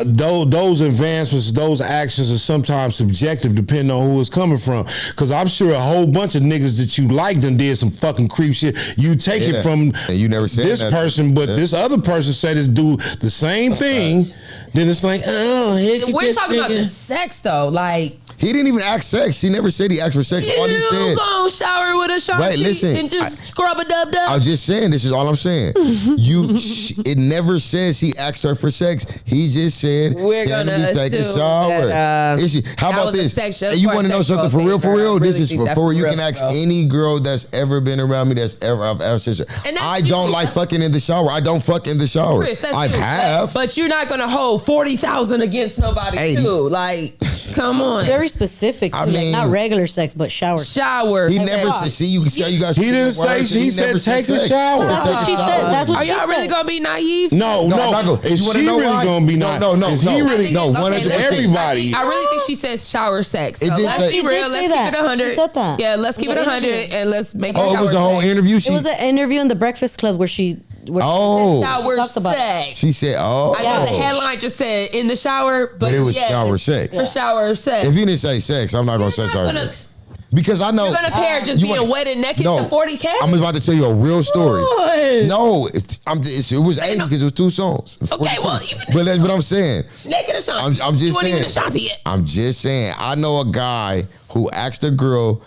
Speaker 1: those advancements, those actions are sometimes subjective depending on who it's coming from. Because I'm sure a whole bunch of niggas that you liked and did some fucking creep shit. You take it from
Speaker 2: and you never said
Speaker 1: this person, but this other person said this dude the same thing. Then it's like, oh,
Speaker 4: we're talking about the sex though, like.
Speaker 2: He didn't even ask sex. He never said he asked for sex. All he said,
Speaker 4: gonna shower with a Shanti and just scrub a dub.
Speaker 2: I'm just saying. This is all I'm saying. It never says he asked her for sex. He just said
Speaker 4: we're gonna
Speaker 2: take a shower. How about this? Hey, you want to know something for real? For real, this is for you can ask any girl that's ever been around me. That's ever said. I don't like fucking in the shower. I don't fuck in the shower. I have,
Speaker 4: but you're not gonna hold 40,000 against nobody too. Like, come on.
Speaker 3: Very specific. I mean, not regular sex, but shower.
Speaker 4: He
Speaker 2: never said. See, you can see how you guys.
Speaker 1: He didn't say. He said take a shower.
Speaker 3: That's what she said. That's what
Speaker 4: Are
Speaker 3: she
Speaker 4: y'all really
Speaker 3: said.
Speaker 4: gonna be naive?
Speaker 1: No. Is she really gonna be naive?
Speaker 2: No.
Speaker 1: Is he really?
Speaker 2: No. 100%.
Speaker 1: Everybody.
Speaker 4: I really think she says shower sex. So
Speaker 2: did
Speaker 4: let's
Speaker 2: say-
Speaker 4: be real.
Speaker 3: She
Speaker 4: Let's
Speaker 3: did
Speaker 4: keep
Speaker 3: say
Speaker 4: it
Speaker 3: that.
Speaker 4: 100.
Speaker 3: She said that.
Speaker 4: Yeah, let's keep it 100 and let's make it.
Speaker 2: Oh, it was a whole interview.
Speaker 3: It was an interview in the Breakfast Club where she.
Speaker 4: Shower
Speaker 3: talked about
Speaker 4: sex.
Speaker 2: She said, "Oh,
Speaker 4: I know the headline just said in the shower, but
Speaker 2: it was
Speaker 4: yeah,
Speaker 2: shower sex.
Speaker 4: For shower sex.
Speaker 2: If you didn't say sex, I'm not gonna say shower sex. Because I know
Speaker 4: You're gonna pair just being wet and naked to 40K.
Speaker 2: I'm about to tell you a real story.
Speaker 4: On.
Speaker 2: No, it was 80 because it was 2 songs.
Speaker 4: Okay, well,
Speaker 2: but that's what I'm saying.
Speaker 4: Naked Ashanti.
Speaker 2: I'm just
Speaker 4: you weren't
Speaker 2: saying.
Speaker 4: even Ashanti yet.
Speaker 2: I'm just saying. I know a guy who asked a girl.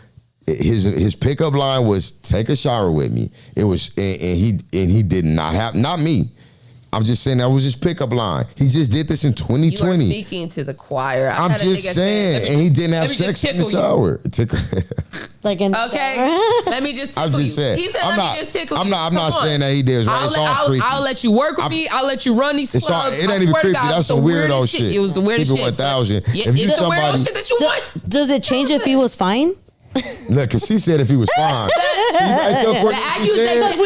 Speaker 2: His pickup line was "Take a shower with me." It was, and he did not have, not me. I'm just saying that was his pickup line. He just did this in 2020.
Speaker 4: You are speaking to the choir.
Speaker 2: I'm just saying, and he didn't have sex in the shower.
Speaker 3: Like in
Speaker 4: okay, let me just.
Speaker 2: I'm just saying.
Speaker 4: He said, "Let me just tickle you."
Speaker 2: I'm not saying that he did. Right?
Speaker 4: I'll let you work with me. I'll let you run these clubs.
Speaker 2: It ain't even creepy. That's some weirdo shit.
Speaker 4: It was the weirdest shit.
Speaker 2: 1,000.
Speaker 4: Yeah, if you the weirdo shit that you want.
Speaker 3: Does it change if he was fine?
Speaker 2: Look, cause she said if he was fine.
Speaker 3: The accusation.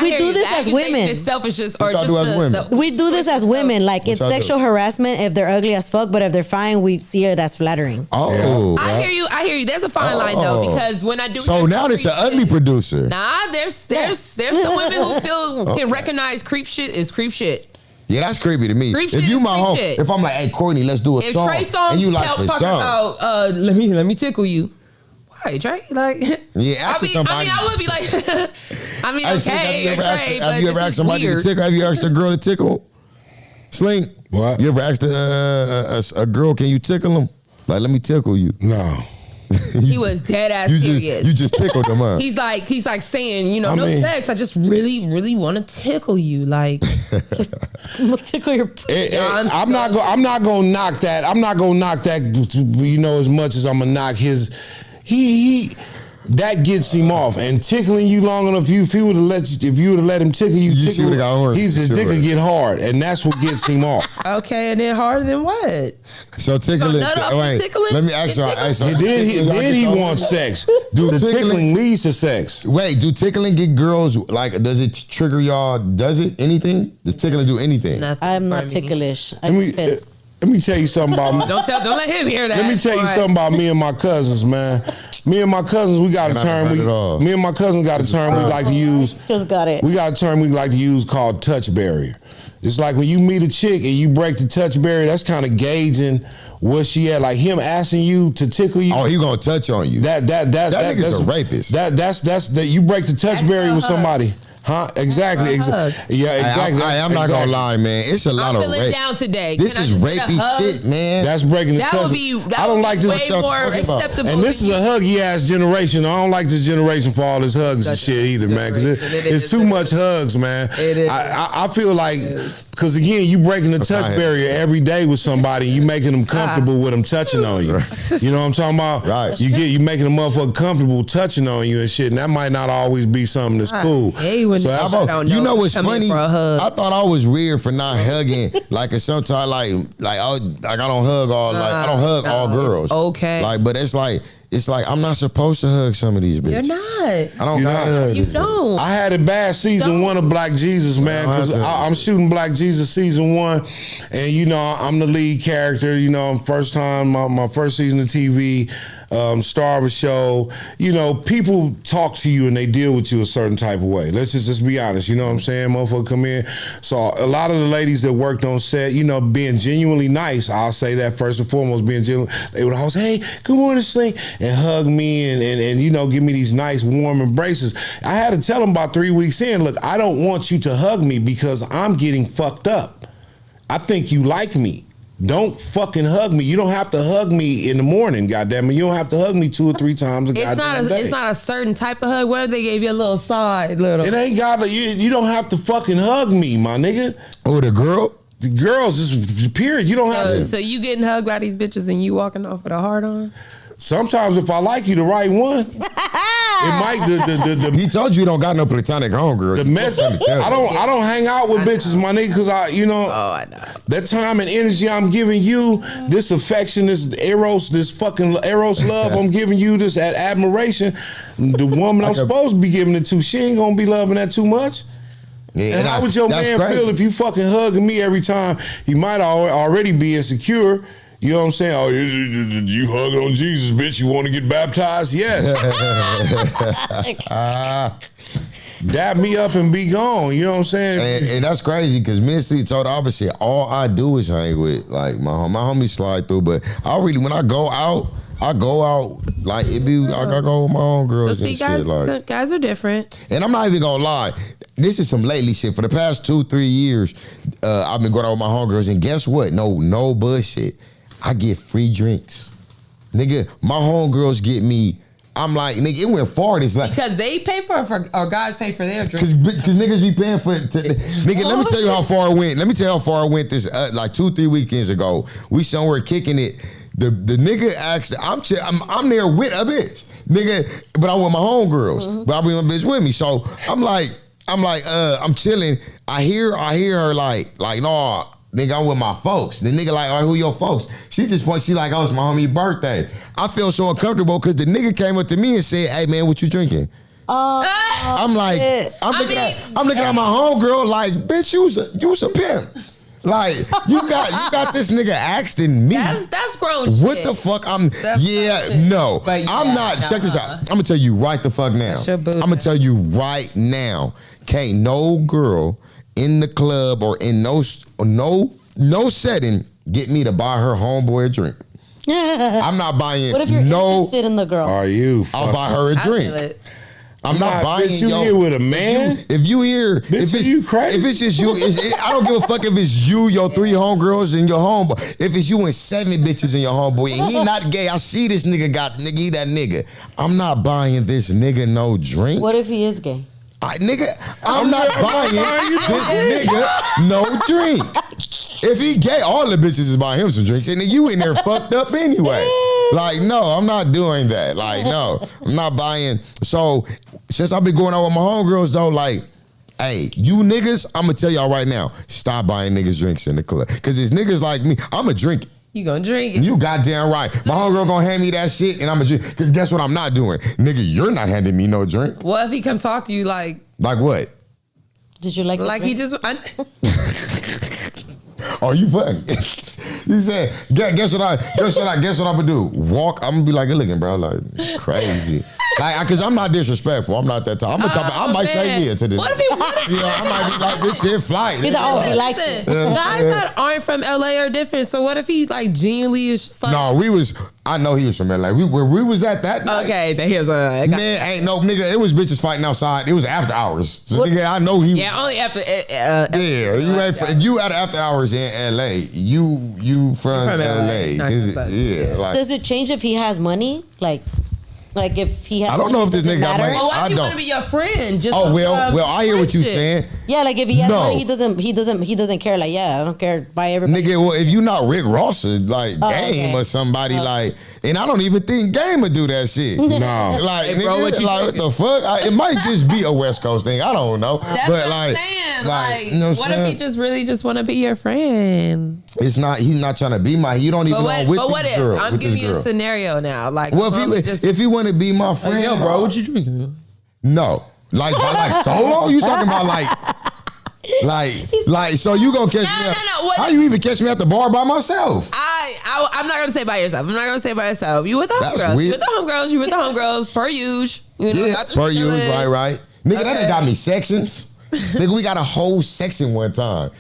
Speaker 3: We do this as women.
Speaker 4: It's selfishness or just
Speaker 3: we do this as women. Like it's sexual harassment if they're ugly as fuck, but if they're fine, we see it as flattering.
Speaker 2: Oh,
Speaker 4: I hear you. There's a fine line though, because when I do.
Speaker 2: So now there's an ugly producer.
Speaker 4: Nah, there's some women who still can recognize creep shit is creep shit.
Speaker 2: Yeah, that's creepy to me.
Speaker 4: Creep
Speaker 2: if you my home,
Speaker 4: shit.
Speaker 2: if I'm like, hey Courtney, let's do a
Speaker 4: if
Speaker 2: song,
Speaker 4: Trey Songz
Speaker 2: and you like the
Speaker 4: talking
Speaker 2: song,
Speaker 4: about let me tickle you. Why, Trey? Like,
Speaker 2: yeah,
Speaker 4: I would be like, I mean, okay,
Speaker 2: have you ever asked somebody to tickle? Have you asked a girl to tickle? Slink,
Speaker 1: what?
Speaker 2: You ever asked a girl, can you tickle him? Like, let me tickle you.
Speaker 1: No.
Speaker 4: He was dead ass serious.
Speaker 2: You just tickled him, huh?
Speaker 4: He's like saying, no sex. I just really, really want to tickle you. Like,
Speaker 3: I'm gonna tickle your.
Speaker 1: I'm not gonna knock that. I'm not gonna knock that. As much as I'm gonna knock his. He that gets him off, and tickling you long enough. If you would have let him tickle you, his dick would get hard, and that's what gets him off.
Speaker 4: Okay, and then harder than what?
Speaker 2: So tickling. Let me ask you.
Speaker 1: Then he wants sex. The tickling leads to sex.
Speaker 2: Wait, do tickling get girls like? Does it trigger y'all? Does it anything? Does tickling do anything?
Speaker 3: Nothing. I'm not ticklish.
Speaker 1: Let me tell you something about me.
Speaker 4: Don't let him hear that.
Speaker 1: Let me tell you something about me and my cousins, man. Me and my cousins, we got a term. Me and my cousins got a term we like to use.
Speaker 3: Just got it.
Speaker 1: We got a term we like to use called touch barrier. It's like when you meet a chick and you break the touch barrier, that's kind of gauging where she at. Like him asking you to tickle you.
Speaker 2: Oh, he gonna touch on you. That's a rapist.
Speaker 1: That's you break the touch barrier with somebody. Huh? Exactly. Yeah, exactly.
Speaker 2: I'm not gonna lie, man. It's a lot of rape.
Speaker 4: Down today.
Speaker 2: This is rapey shit, man.
Speaker 1: That's breaking the touch.
Speaker 4: I don't like this way more acceptable.
Speaker 1: And this is a huggy ass generation. I don't like this generation for all this hugs and shit either, man. Because it's too much hugs, man. I feel like, because again, you breaking the touch barrier every day with somebody. You making them comfortable with them touching on you. You know what I'm talking about?
Speaker 2: Right.
Speaker 1: You making a motherfucker comfortable touching on you and shit. And that might not always be something that's cool.
Speaker 2: So you know what's funny? I thought I was weird for not hugging. Like sometimes I don't hug all girls.
Speaker 4: Okay.
Speaker 2: Like, but it's like I'm not supposed to hug some of these bitches.
Speaker 4: You're not.
Speaker 2: I don't hug.
Speaker 4: You don't.
Speaker 1: I had a bad season 1 of Black Jesus, man, because I'm shooting Black Jesus season 1, and I'm the lead character. First time my first season of TV. Star of a show, people talk to you and they deal with you a certain type of way. Let's just be honest. You know what I'm saying? Motherfucker come in. So a lot of the ladies that worked on set, being genuinely nice, I'll say that first and foremost, being genuine, they would always, hey, good morning, Slink, and hug me and give me these nice warm embraces. I had to tell them about 3 weeks in, look, I don't want you to hug me because I'm getting fucked up. I think you like me. Don't fucking hug me. You don't have to hug me in the morning, goddamn it. You don't have to hug me 2 or 3 times a goddamn day.
Speaker 4: It's not a certain type of hug. What if they gave you a little side,
Speaker 1: It ain't got you don't have to fucking hug me, my nigga.
Speaker 2: Oh, the girl?
Speaker 1: The girls, just period. You don't have to.
Speaker 4: So you getting hugged by these bitches and you walking off with a heart on?
Speaker 1: Sometimes if I like you, the right one, it might.
Speaker 2: He told you don't got no platonic homegirl.
Speaker 1: The mess. I don't hang out with bitches, my nigga, because I know that time and energy I'm giving you, this affection, this fucking eros love I'm giving you, this admiration. The woman I'm supposed to be giving it to, she ain't gonna be loving that too much. Yeah, and how would your man feel if you fucking hugging me every time? He might already be insecure. You know what I'm saying? Oh, you hugging on Jesus, bitch. You want to get baptized? Yes. Dap me up and be gone. You know what I'm saying?
Speaker 2: And that's crazy because me and C told the opposite. All I do is hang with like my homies slide through. But when I go out, I go out like it be. I gotta go with my own girls
Speaker 4: See,
Speaker 2: and
Speaker 4: guys,
Speaker 2: shit. Like,
Speaker 4: guys are different.
Speaker 2: and I'm not even gonna lie. This is some lately shit. For the past 2-3 years, I've been going out with my homegirls, and guess what? No bullshit. I get free drinks, nigga. My homegirls get me. I'm like, nigga, it went far this like
Speaker 4: Because they pay for or guys pay for their drinks.
Speaker 2: Cause niggas be paying for it. Nigga, let me tell you how far it went. Let me tell you how far it went this like 2-3 weekends ago. We somewhere kicking it. The nigga asked, I'm there with a bitch, nigga, but I'm with my homegirls, but I bring my bitch with me. So I'm like, I'm chilling. I hear her like, no, nigga, I'm with my folks. The nigga like, all right, who your folks? She just points, she like, oh, it's my homie's birthday. I feel so uncomfortable because the nigga came up to me and said, hey man, what you drinking? I'm like, I'm looking at my homegirl like, bitch, you was a pimp. Like you got this nigga asking me.
Speaker 4: That's grown
Speaker 2: what
Speaker 4: shit.
Speaker 2: the fuck?
Speaker 4: No.
Speaker 2: I'm not. Check this out. I'm gonna tell you right the fuck now. I'm gonna tell you right now. Can't no girl in the club or in no setting get me to buy her homeboy a drink. I'm not buying.
Speaker 3: What if you're interested in the girl?
Speaker 1: Are you?
Speaker 2: I'll buy her a drink. I'm not buying.
Speaker 1: Bitch, you here with a man?
Speaker 2: If you here,
Speaker 1: bitch,
Speaker 2: if it's
Speaker 1: you crazy?
Speaker 2: If it's just you, I don't give a fuck if it's you, your 3 homegirls, and your homeboy. If it's you and 7 bitches and your homeboy, and he not gay, I see this nigga he that nigga. I'm not buying this nigga no drink.
Speaker 3: What if he is gay?
Speaker 2: I'm not buying this nigga no drink. If he gay, all the bitches is buying him some drinks, and then you in there fucked up anyway. Like, no, I'm not doing that. Like, no, I'm not buying. So, since I've been going out with my homegirls, though, like, hey, you niggas, I'm gonna tell y'all right now, stop buying niggas drinks in the club. Because it's niggas like me, I'm a drink.
Speaker 4: You gonna drink it.
Speaker 2: You goddamn right. My homegirl gonna hand me that shit, and I'm a drink. Because guess what I'm not doing? Nigga, you're not handing me no drink.
Speaker 4: What if he come talk to you like?
Speaker 2: Like what?
Speaker 3: Did you like
Speaker 4: he just...
Speaker 2: Oh, you fucking. He said, guess what I'm gonna do? Walk. I'm gonna be like, good looking, bro. Like crazy. Like, cause I'm not disrespectful. I'm not that type. I might say yeah to this.
Speaker 4: What if he wanted?
Speaker 2: I might be like, this shit flight.
Speaker 3: He's like, oh, he likes it.
Speaker 4: Guys that aren't from LA are different. So what if he like genuinely is just like?
Speaker 2: No, I know he was from LA. We was at that night.
Speaker 4: Okay, here's a
Speaker 2: man. Ain't no nigga. It was bitches fighting outside. It was after hours. So nigga, I know he.
Speaker 4: Yeah, only after.
Speaker 2: If you at after hours in LA, you from LA. Like,
Speaker 3: does it change if he has money? Like if he has.
Speaker 2: I don't know if this nigga got money.
Speaker 4: Well, why do you want to be your friend? Just
Speaker 2: well, I hear what you saying.
Speaker 3: Yeah, like if he has money, he doesn't care. Like, yeah, I don't care. Buy everybody.
Speaker 2: Nigga, well, if you not Rick Ross or like Game or somebody like, and I don't even think Game would do that shit.
Speaker 1: No,
Speaker 2: like,
Speaker 4: hey,
Speaker 2: nigga,
Speaker 4: bro,
Speaker 2: what the fuck? It might just be a West Coast thing. I don't know.
Speaker 4: That's
Speaker 2: but
Speaker 4: what I'm saying. Like,
Speaker 2: you know
Speaker 4: what if he just really just want to be your friend?
Speaker 2: It's not. He's not trying to be my. You don't even know with
Speaker 4: But what
Speaker 2: this
Speaker 4: if
Speaker 2: girl.
Speaker 4: I'm giving you a scenario now? Like,
Speaker 2: well, if he want to be my friend,
Speaker 4: yo, bro, what you drinking?
Speaker 2: No, like solo. You talking about like so you gonna catch me?
Speaker 4: No.
Speaker 2: How you even catch me at the bar by myself?
Speaker 4: I'm not gonna say by yourself. I'm not gonna say by yourself. You with the
Speaker 2: That's
Speaker 4: homegirls?
Speaker 2: weird.
Speaker 4: You with the homegirls? Per usual.
Speaker 2: Per usual. Right. Nigga, that done got me sections. Nigga, we got a whole section one time.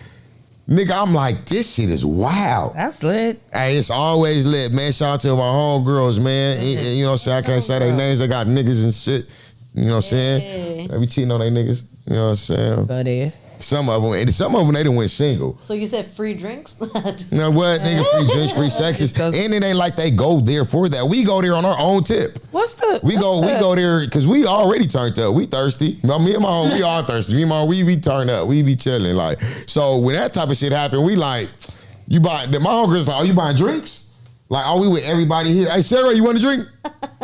Speaker 2: Nigga, I'm like, this shit is wild.
Speaker 4: That's lit.
Speaker 2: Hey, it's always lit, man. Shout out to my homegirls, man. And, you know what I'm saying? I can't say their names. They got niggas and shit. You know what I'm saying? They be cheating on their niggas. You know what I'm saying?
Speaker 4: Buddy.
Speaker 2: Some of them, they done went single.
Speaker 3: So you said free drinks?
Speaker 2: You know what, nigga? Free drinks, free sexes. And it ain't like they go there for that. We go there on our own tip. We go there because we already turned up. We thirsty. Me and my home, we all thirsty. Me and my we turn up. We be chilling. Like, so when that type of shit happen, we like, my homegirls like, oh, you buying drinks? Like, are we with everybody here? Hey, Sarah, you want a drink?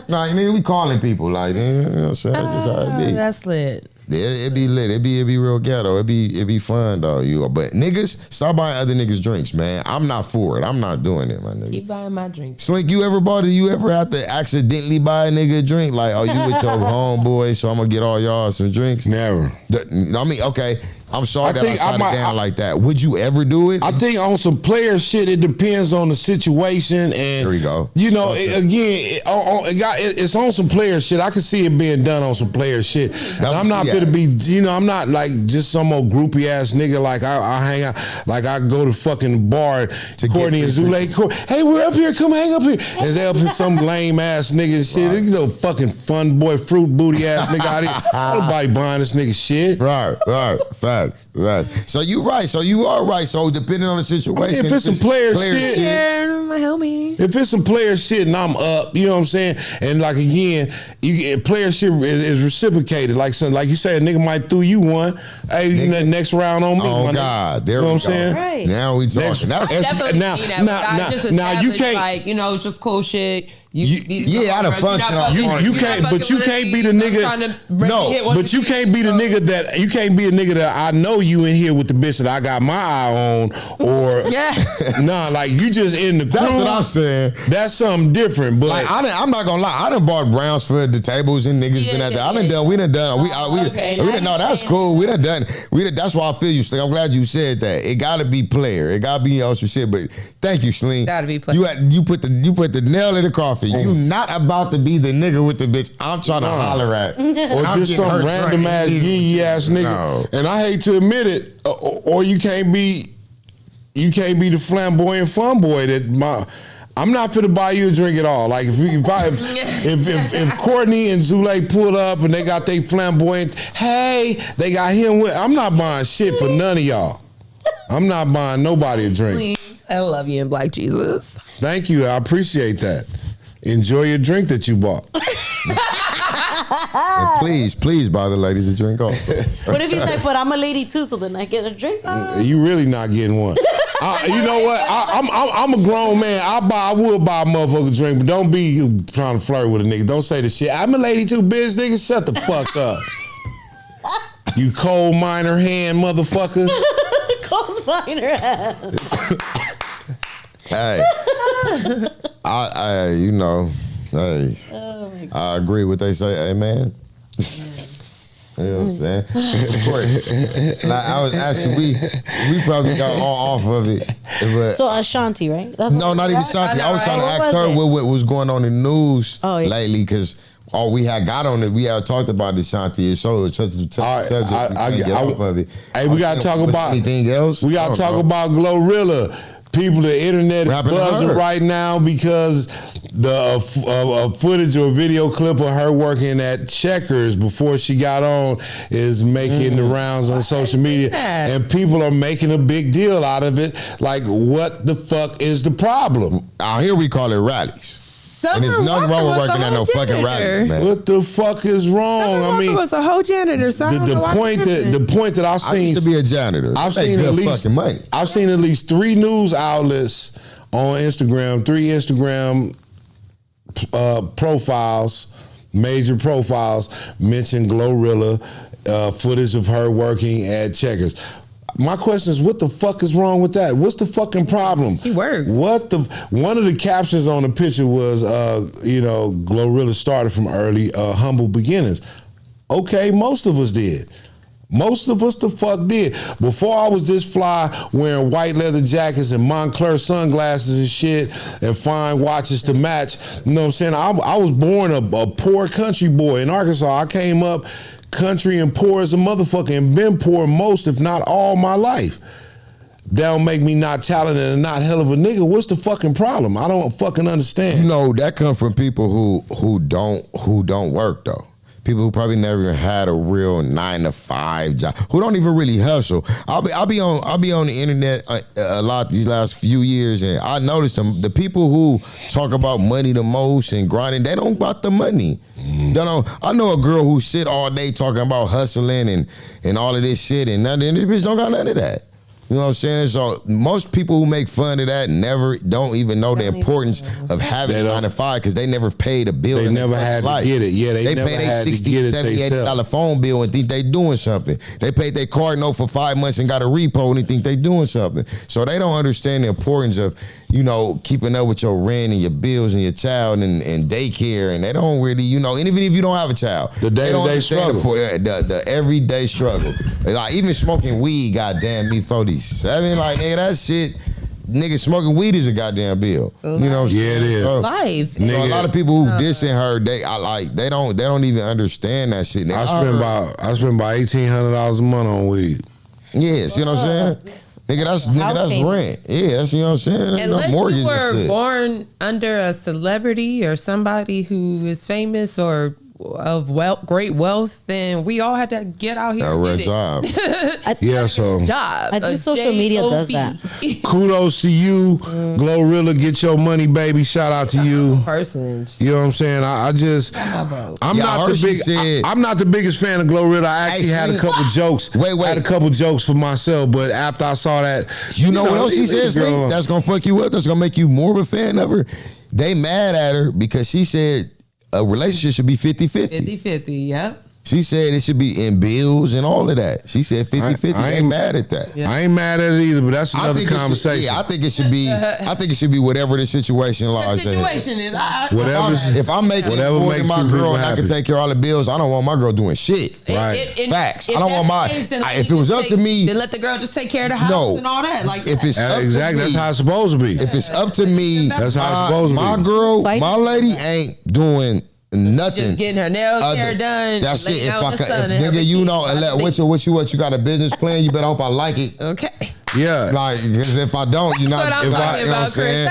Speaker 2: Like, nigga, we calling people. Like, you know what I'm saying? That's just how it be.
Speaker 4: That's lit.
Speaker 2: Yeah, it be lit. It be real ghetto. It be fun though. But niggas, stop buying other niggas drinks, man. I'm not for it. I'm not doing it, my nigga.
Speaker 4: Keep buying my drinks.
Speaker 2: Slink, you ever have to accidentally buy a nigga a drink? Like, oh, you with your homeboy, so I'm gonna get all y'all some drinks?
Speaker 1: Never.
Speaker 2: I mean, okay. I'm sorry that I shot it down like that. Would you ever do it?
Speaker 1: I think on some player shit, it depends on the situation. And
Speaker 2: there we go.
Speaker 1: You know, it's on some player shit. I can see it being done on some player shit. And I'm not gonna be, you know, I'm not like just some old groupie ass nigga. Like I hang out, like I go to fucking bar to Courtney and Zule. Hey, we're up here. Come hang up here. And they up here some lame ass nigga and shit. Right. You know, fucking fun boy, fruit booty ass nigga out here. Nobody buying this nigga shit.
Speaker 2: Right. Facts. Right. So you right. So you are right. So depending on the situation,
Speaker 1: if it's some player shit,
Speaker 4: my homie.
Speaker 1: If it's some player shit and I'm up, you know what I'm saying? And like again, player shit is reciprocated. Like you say, a nigga might throw you one. Hey, next round on me.
Speaker 2: Oh God, there
Speaker 1: you know
Speaker 2: we
Speaker 1: what I'm
Speaker 2: go.
Speaker 1: saying?
Speaker 3: Right.
Speaker 2: Now we talking.
Speaker 4: Now you can't, like, you know, it's just cool shit.
Speaker 2: Out of function.
Speaker 1: You can't, but you can't be the nigga. No, but you can't be the nigga that I know you in here with the bitch that I got my eye on, or nah, like you just in the crew.
Speaker 2: That's what I'm saying.
Speaker 1: That's something different. But
Speaker 2: like, I'm not gonna lie, I done bought rounds for the tables and niggas been out there. We done done. No, that's cool. We done done. That's why I feel you, Slink. I'm glad you said that. It gotta be player. It gotta be some shit. But thank you, Slink.
Speaker 4: Gotta be player.
Speaker 2: You put the nail in the coffin. You not about to be the nigga with the bitch I'm trying to holler at.
Speaker 1: Or just some random ass gee ass nigga. No. And I hate to admit it, or you can't be the flamboyant fun boy that I'm not finna buy you a drink at all. Like if Courtney and Zule pull up and they got they flamboyant, hey, they got him with, I'm not buying shit for none of y'all. I'm not buying nobody a drink.
Speaker 4: I love you in Black Jesus.
Speaker 1: Thank you. I appreciate that. Enjoy your drink that you bought.
Speaker 2: And please buy the ladies a drink also.
Speaker 3: What if he's like, but I'm a lady too, so then I get a drink?
Speaker 1: You really not getting one. You know what? I'm a grown man. I would buy a motherfucker drink, but don't be trying to flirt with a nigga. Don't say the shit. I'm a lady too, bitch. Nigga, shut the fuck up. You coal miner hand motherfucker.
Speaker 3: Coal miner hand.
Speaker 2: Hey, I you know, hey, I agree with they say, hey man. You know what I'm saying? Like I was actually, we probably got all off of it. But
Speaker 3: so Ashanti, right?
Speaker 2: That's no, not even Ashanti. I was trying to ask her what was going on in the news lately, because all we had got on it, we had talked about the Ashanti. So it's such a subject. Off of it.
Speaker 1: Hey, we got to talk about
Speaker 2: anything else.
Speaker 1: We got to talk about Glorilla. People, the internet is buzzing right now because the footage or video clip of her working at Checkers before she got on is making the rounds on social media, and people are making a big deal out of it. Like, what the fuck is the problem?
Speaker 2: Out here we call it rallies. And there's nothing wrong with working at no fucking rallies, man.
Speaker 1: What the fuck is wrong? I mean,
Speaker 4: was a whole janitor. So
Speaker 1: the point that I've seen,
Speaker 2: I used to be a janitor.
Speaker 1: I've seen at least three news outlets on Instagram, 3 Instagram profiles, major profiles, mention Glorilla, footage of her working at Checkers. My question is, what the fuck is wrong with that? What's the fucking problem?
Speaker 4: He worked.
Speaker 1: One of the captions on the picture was, Glorilla started from early, humble beginnings. Okay, most of us did. Most of us the fuck did. Before I was this fly, wearing white leather jackets and Moncler sunglasses and shit, and fine watches to match. You know what I'm saying? I was born a poor country boy in Arkansas. I came up country and poor as a motherfucker, and been poor most, if not all, my life. That don't make me not talented and not hell of a nigga. What's the fucking problem? I don't fucking understand.
Speaker 2: No, that come from people who don't work though. People who probably never even had a real 9-to-5 job, who don't even really hustle. I'll be on the internet a lot these last few years, and I noticed the people who talk about money the most and grinding, they don't got the money. I know a girl who sit all day talking about hustling and all of this shit, and this bitch don't got none of that. You know what I'm saying? So most people who make fun of that don't even know the importance of having a 9 to 5 because they never paid a bill.
Speaker 1: They never had to get it. Yeah, they never
Speaker 2: pay
Speaker 1: had
Speaker 2: their
Speaker 1: to get it
Speaker 2: $60, $70, $80 phone bill and think they doing something. They paid their car note for 5 months and got a repo and they think they doing something. So they don't understand the importance of, you know, keeping up with your rent and your bills and your child and daycare, and they don't really, you know, and even if you don't have a child,
Speaker 1: the day-to-day struggle,
Speaker 2: the everyday struggle. Like even smoking weed, goddamn me 47, like nigga, that shit. Nigga, smoking weed is a goddamn bill. You know what I'm saying?
Speaker 1: Yeah, it is.
Speaker 4: Life.
Speaker 2: You know, a lot of people who dissing her, they don't even understand that shit.
Speaker 1: I spend about $1,800 a month on weed.
Speaker 2: Yes, you know what I'm saying? Nigga, that's rent. Yeah, that's, you know what I'm saying? There's
Speaker 4: Unless
Speaker 2: no mortgage
Speaker 4: you were
Speaker 2: and shit.
Speaker 4: born under a celebrity or somebody who is famous or of great wealth, then we all had to get out here and
Speaker 2: real
Speaker 4: get
Speaker 2: job.
Speaker 4: job.
Speaker 3: I think social media does that.
Speaker 1: Kudos to you, Glorilla. Get your money, baby. Shout out to you.
Speaker 4: Persons.
Speaker 1: You know what I'm saying? I'm not the biggest fan of Glorilla. I actually had a couple jokes. I had a couple jokes for myself, but after I saw that,
Speaker 2: you know what else she said, Slink? That's gonna fuck you up. That's gonna make you more of a fan of her. They mad at her because she said a relationship should be 50-50.
Speaker 4: 50-50, yep.
Speaker 2: She said it should be in bills and all of that. She said 50-50. I ain't mad at that.
Speaker 1: Yeah. I ain't mad at it either, but that's another conversation.
Speaker 2: I think it should be. I think it should be whatever the situation lies.
Speaker 4: The situation is.
Speaker 2: If I'm making more than my girl and I can take care of all the bills, I don't want my girl doing shit.
Speaker 1: Right.
Speaker 2: Facts. I don't want my. If it was up to me,
Speaker 4: then let the girl just take care of the house and all that. Like
Speaker 2: if it's up
Speaker 1: exactly,
Speaker 2: to me,
Speaker 1: that's how it's supposed to be.
Speaker 2: If it's up to me,
Speaker 1: that's how it's supposed to be.
Speaker 2: My girl, my lady ain't doing nothing.
Speaker 4: Just getting her nails hair done.
Speaker 2: That's it. If nigga, you know, what you got a business plan, you better hope I like it.
Speaker 4: Okay.
Speaker 1: Yeah.
Speaker 2: Like, because if I don't, you're not.
Speaker 4: If I, you know what I'm saying?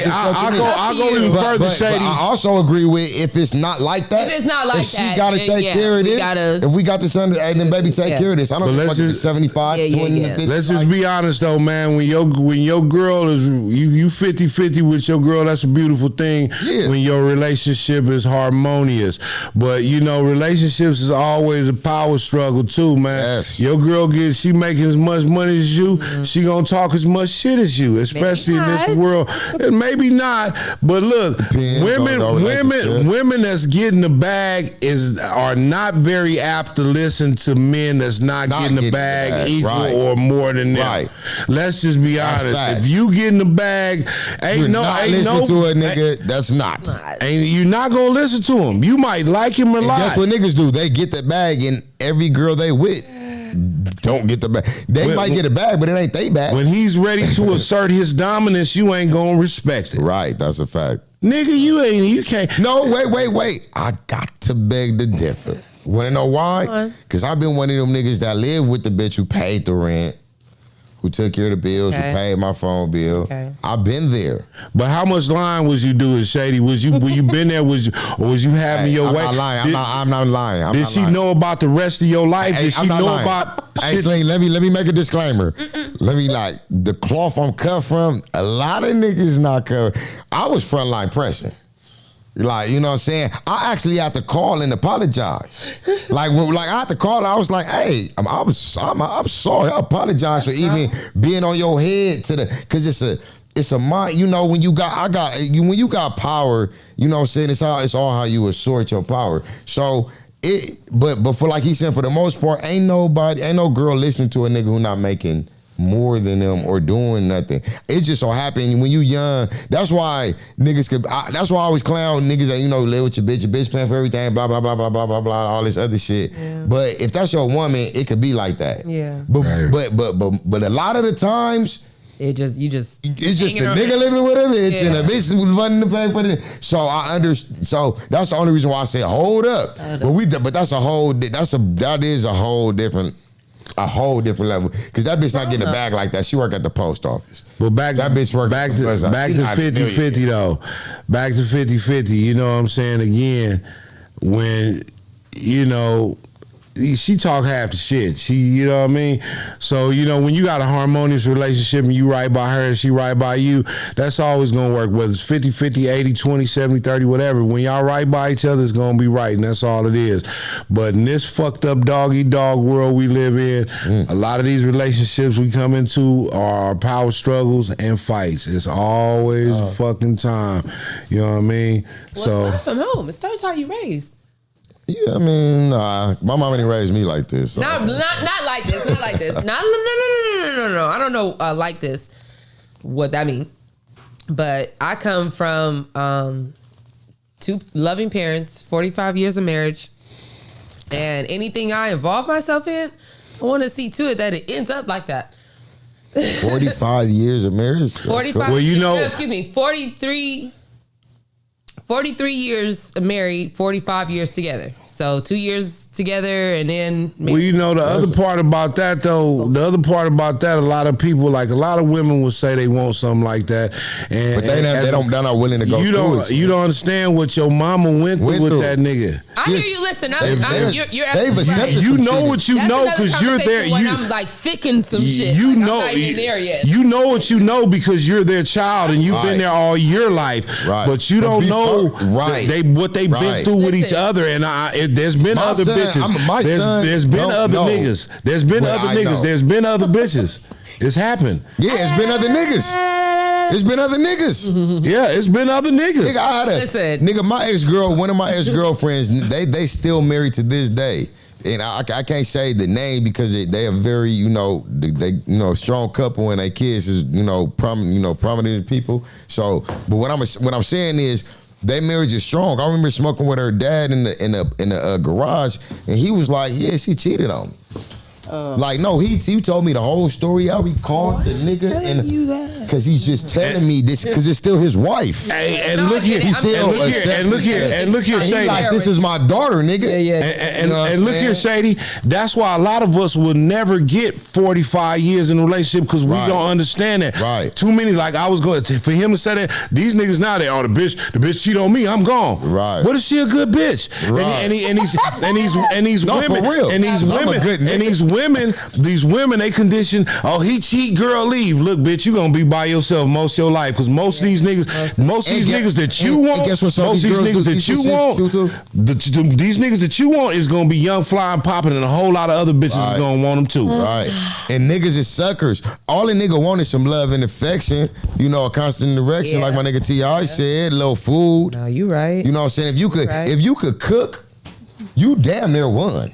Speaker 1: I'll go even further, Shady.
Speaker 2: But I also agree with if it's not like that.
Speaker 4: If it's not like
Speaker 2: she
Speaker 4: that,
Speaker 2: she gotta take care of this. If we got this under, then baby, take care of this. I don't know if it's 75, 20, 50.
Speaker 1: Let's just be honest though, man. When your girl is you 50-50 with your girl, that's a beautiful thing. Yeah. When your relationship is harmonious, but you know, relationships is always a power struggle too, man.
Speaker 2: Yes.
Speaker 1: Your girl she making as much money as you, she gonna talk as much shit as you, especially in this world. And maybe not, but look, women that's getting the bag are not very apt to listen to men that's not getting the bag equal or more than them. Right. Let's just be honest. If you getting the bag, ain't no
Speaker 2: to a nigga. That's not.
Speaker 1: And you're not gonna listen to him. You might like him a lot.
Speaker 2: That's what niggas do. They get the bag, and every girl they with don't get the bag. They might get a bag, but it ain't they bag.
Speaker 1: When he's ready to assert his dominance, you ain't gonna respect it.
Speaker 2: Right, that's a fact.
Speaker 1: Nigga, you can't.
Speaker 2: No, wait. I got to beg to differ. Wanna know why? Because I've been one of them niggas that live with the bitch who paid the rent, who took care of the bills, who paid my phone bill. Okay. I've been there.
Speaker 1: But how much lying was you doing, Shady? Were you been there? Was you having your way?
Speaker 2: I'm not lying. I'm not lying.
Speaker 1: Did she know about the rest of your life? Did she know about
Speaker 2: shit? Slink, let me make a disclaimer. Let me the cloth I'm cut from, a lot of niggas not covered. I was frontline pressing. Like, you know what I'm saying? I actually had to call and apologize. Like I had to call. I was like, "Hey, I'm sorry. I apologize for even being on your head because it's a mind. You know, when you got power, you know what I'm saying? It's all how you assert your power. So but for like he said, for the most part, ain't no girl listening to a nigga who not making more than them or doing nothing. It just so happened when you young. That's why niggas that's why I always clown niggas that, you know, live with your bitch paying for everything, blah blah blah blah blah blah blah, all this other shit. Yeah. But if that's your woman, it could be like that.
Speaker 4: Yeah.
Speaker 2: But a lot of the times
Speaker 4: it's just
Speaker 2: the nigga living with a bitch and the bitch running to pay for it. So so that's the only reason why I say hold up. But that's that is a whole different level, because that bitch not getting a bag like that. She work at the post office.
Speaker 1: But back to 50-50 though. Back to 50-50. You know what I'm saying? Again, when you know she talk half the shit. She, you know what I mean? So, you know, when you got a harmonious relationship and you right by her and she right by you, that's always going to work, whether it's 50-50, 80-20, 70-30, whatever. When y'all right by each other, it's going to be right, and that's all it is. But in this fucked up dog-eat-dog world we live in, a lot of these relationships we come into are power struggles and fights. It's always a fucking time. You know what I mean?
Speaker 4: Well, so, it starts from home. It starts how you raised.
Speaker 2: Yeah, I mean, nah. My mama didn't raise me like this. So.
Speaker 4: Not like this. Not like this. No. I don't know like this. What that mean? But I come from 2 loving parents, 45 years of marriage, and anything I involve myself in, I want to see to it that it ends up like that.
Speaker 2: 45 years of marriage.
Speaker 4: 45.
Speaker 1: Well, you know,
Speaker 4: excuse me, 43 years married, 45 years together. So 2 years together and then married.
Speaker 1: Well, you know, the other part about that, though, a lot of people, like a lot of women will say they want something like that. And,
Speaker 2: but they're not willing to go through it.
Speaker 1: You don't understand what your mama went through with that nigga.
Speaker 4: I hear you. Listen, you're
Speaker 2: right.
Speaker 1: You know what you know because you're there.
Speaker 4: I'm like thicking some shit.
Speaker 1: You
Speaker 4: like,
Speaker 1: know,
Speaker 4: I'm not even there yet.
Speaker 1: You know what you know because you're their child and you've been there all your life.
Speaker 2: Right.
Speaker 1: But you don't know what they've been through with each other. And there's been other bitches. There's been other niggas. There's been other niggas. There's been other bitches. It's happened.
Speaker 2: Yeah, it's been other niggas. It's been other niggas.
Speaker 1: Yeah, it's been other niggas.
Speaker 2: Nigga, one of my ex-girlfriends, they still married to this day. And I can't say the name because they are very, strong couple and their kids is, prominent people. So, but what I'm saying is, their marriage is strong. I remember smoking with her dad in the garage, and he was like, "Yeah, she cheated on me." He told me the whole story. How he called the nigga, and because he's just telling me this because it's still his wife.
Speaker 1: Hey, and look here, Shady.
Speaker 2: Like, this is my daughter, nigga.
Speaker 1: And look here, Shady. That's why a lot of us will never get 45 years in a relationship because we don't understand that.
Speaker 2: Right.
Speaker 1: Too many. Like I was going for him to say that these niggas now they the bitch cheat on me. I'm gone.
Speaker 2: Right.
Speaker 1: What is she a good bitch?
Speaker 2: Right.
Speaker 1: And these
Speaker 2: no,
Speaker 1: women
Speaker 2: for real.
Speaker 1: and these women they condition. Oh, he cheat, girl, leave. Look, bitch, you gonna be by yourself most of your life because most of these niggas, niggas that you want, these niggas that you want is gonna be young, fly, and popping, and a whole lot of other bitches is gonna want them too.
Speaker 2: Right. And niggas is suckers. All a nigga want is some love and affection. A constant direction, like my nigga T.I. said, little food.
Speaker 4: No, you right.
Speaker 2: You know what I'm saying? If you could cook, you damn near won.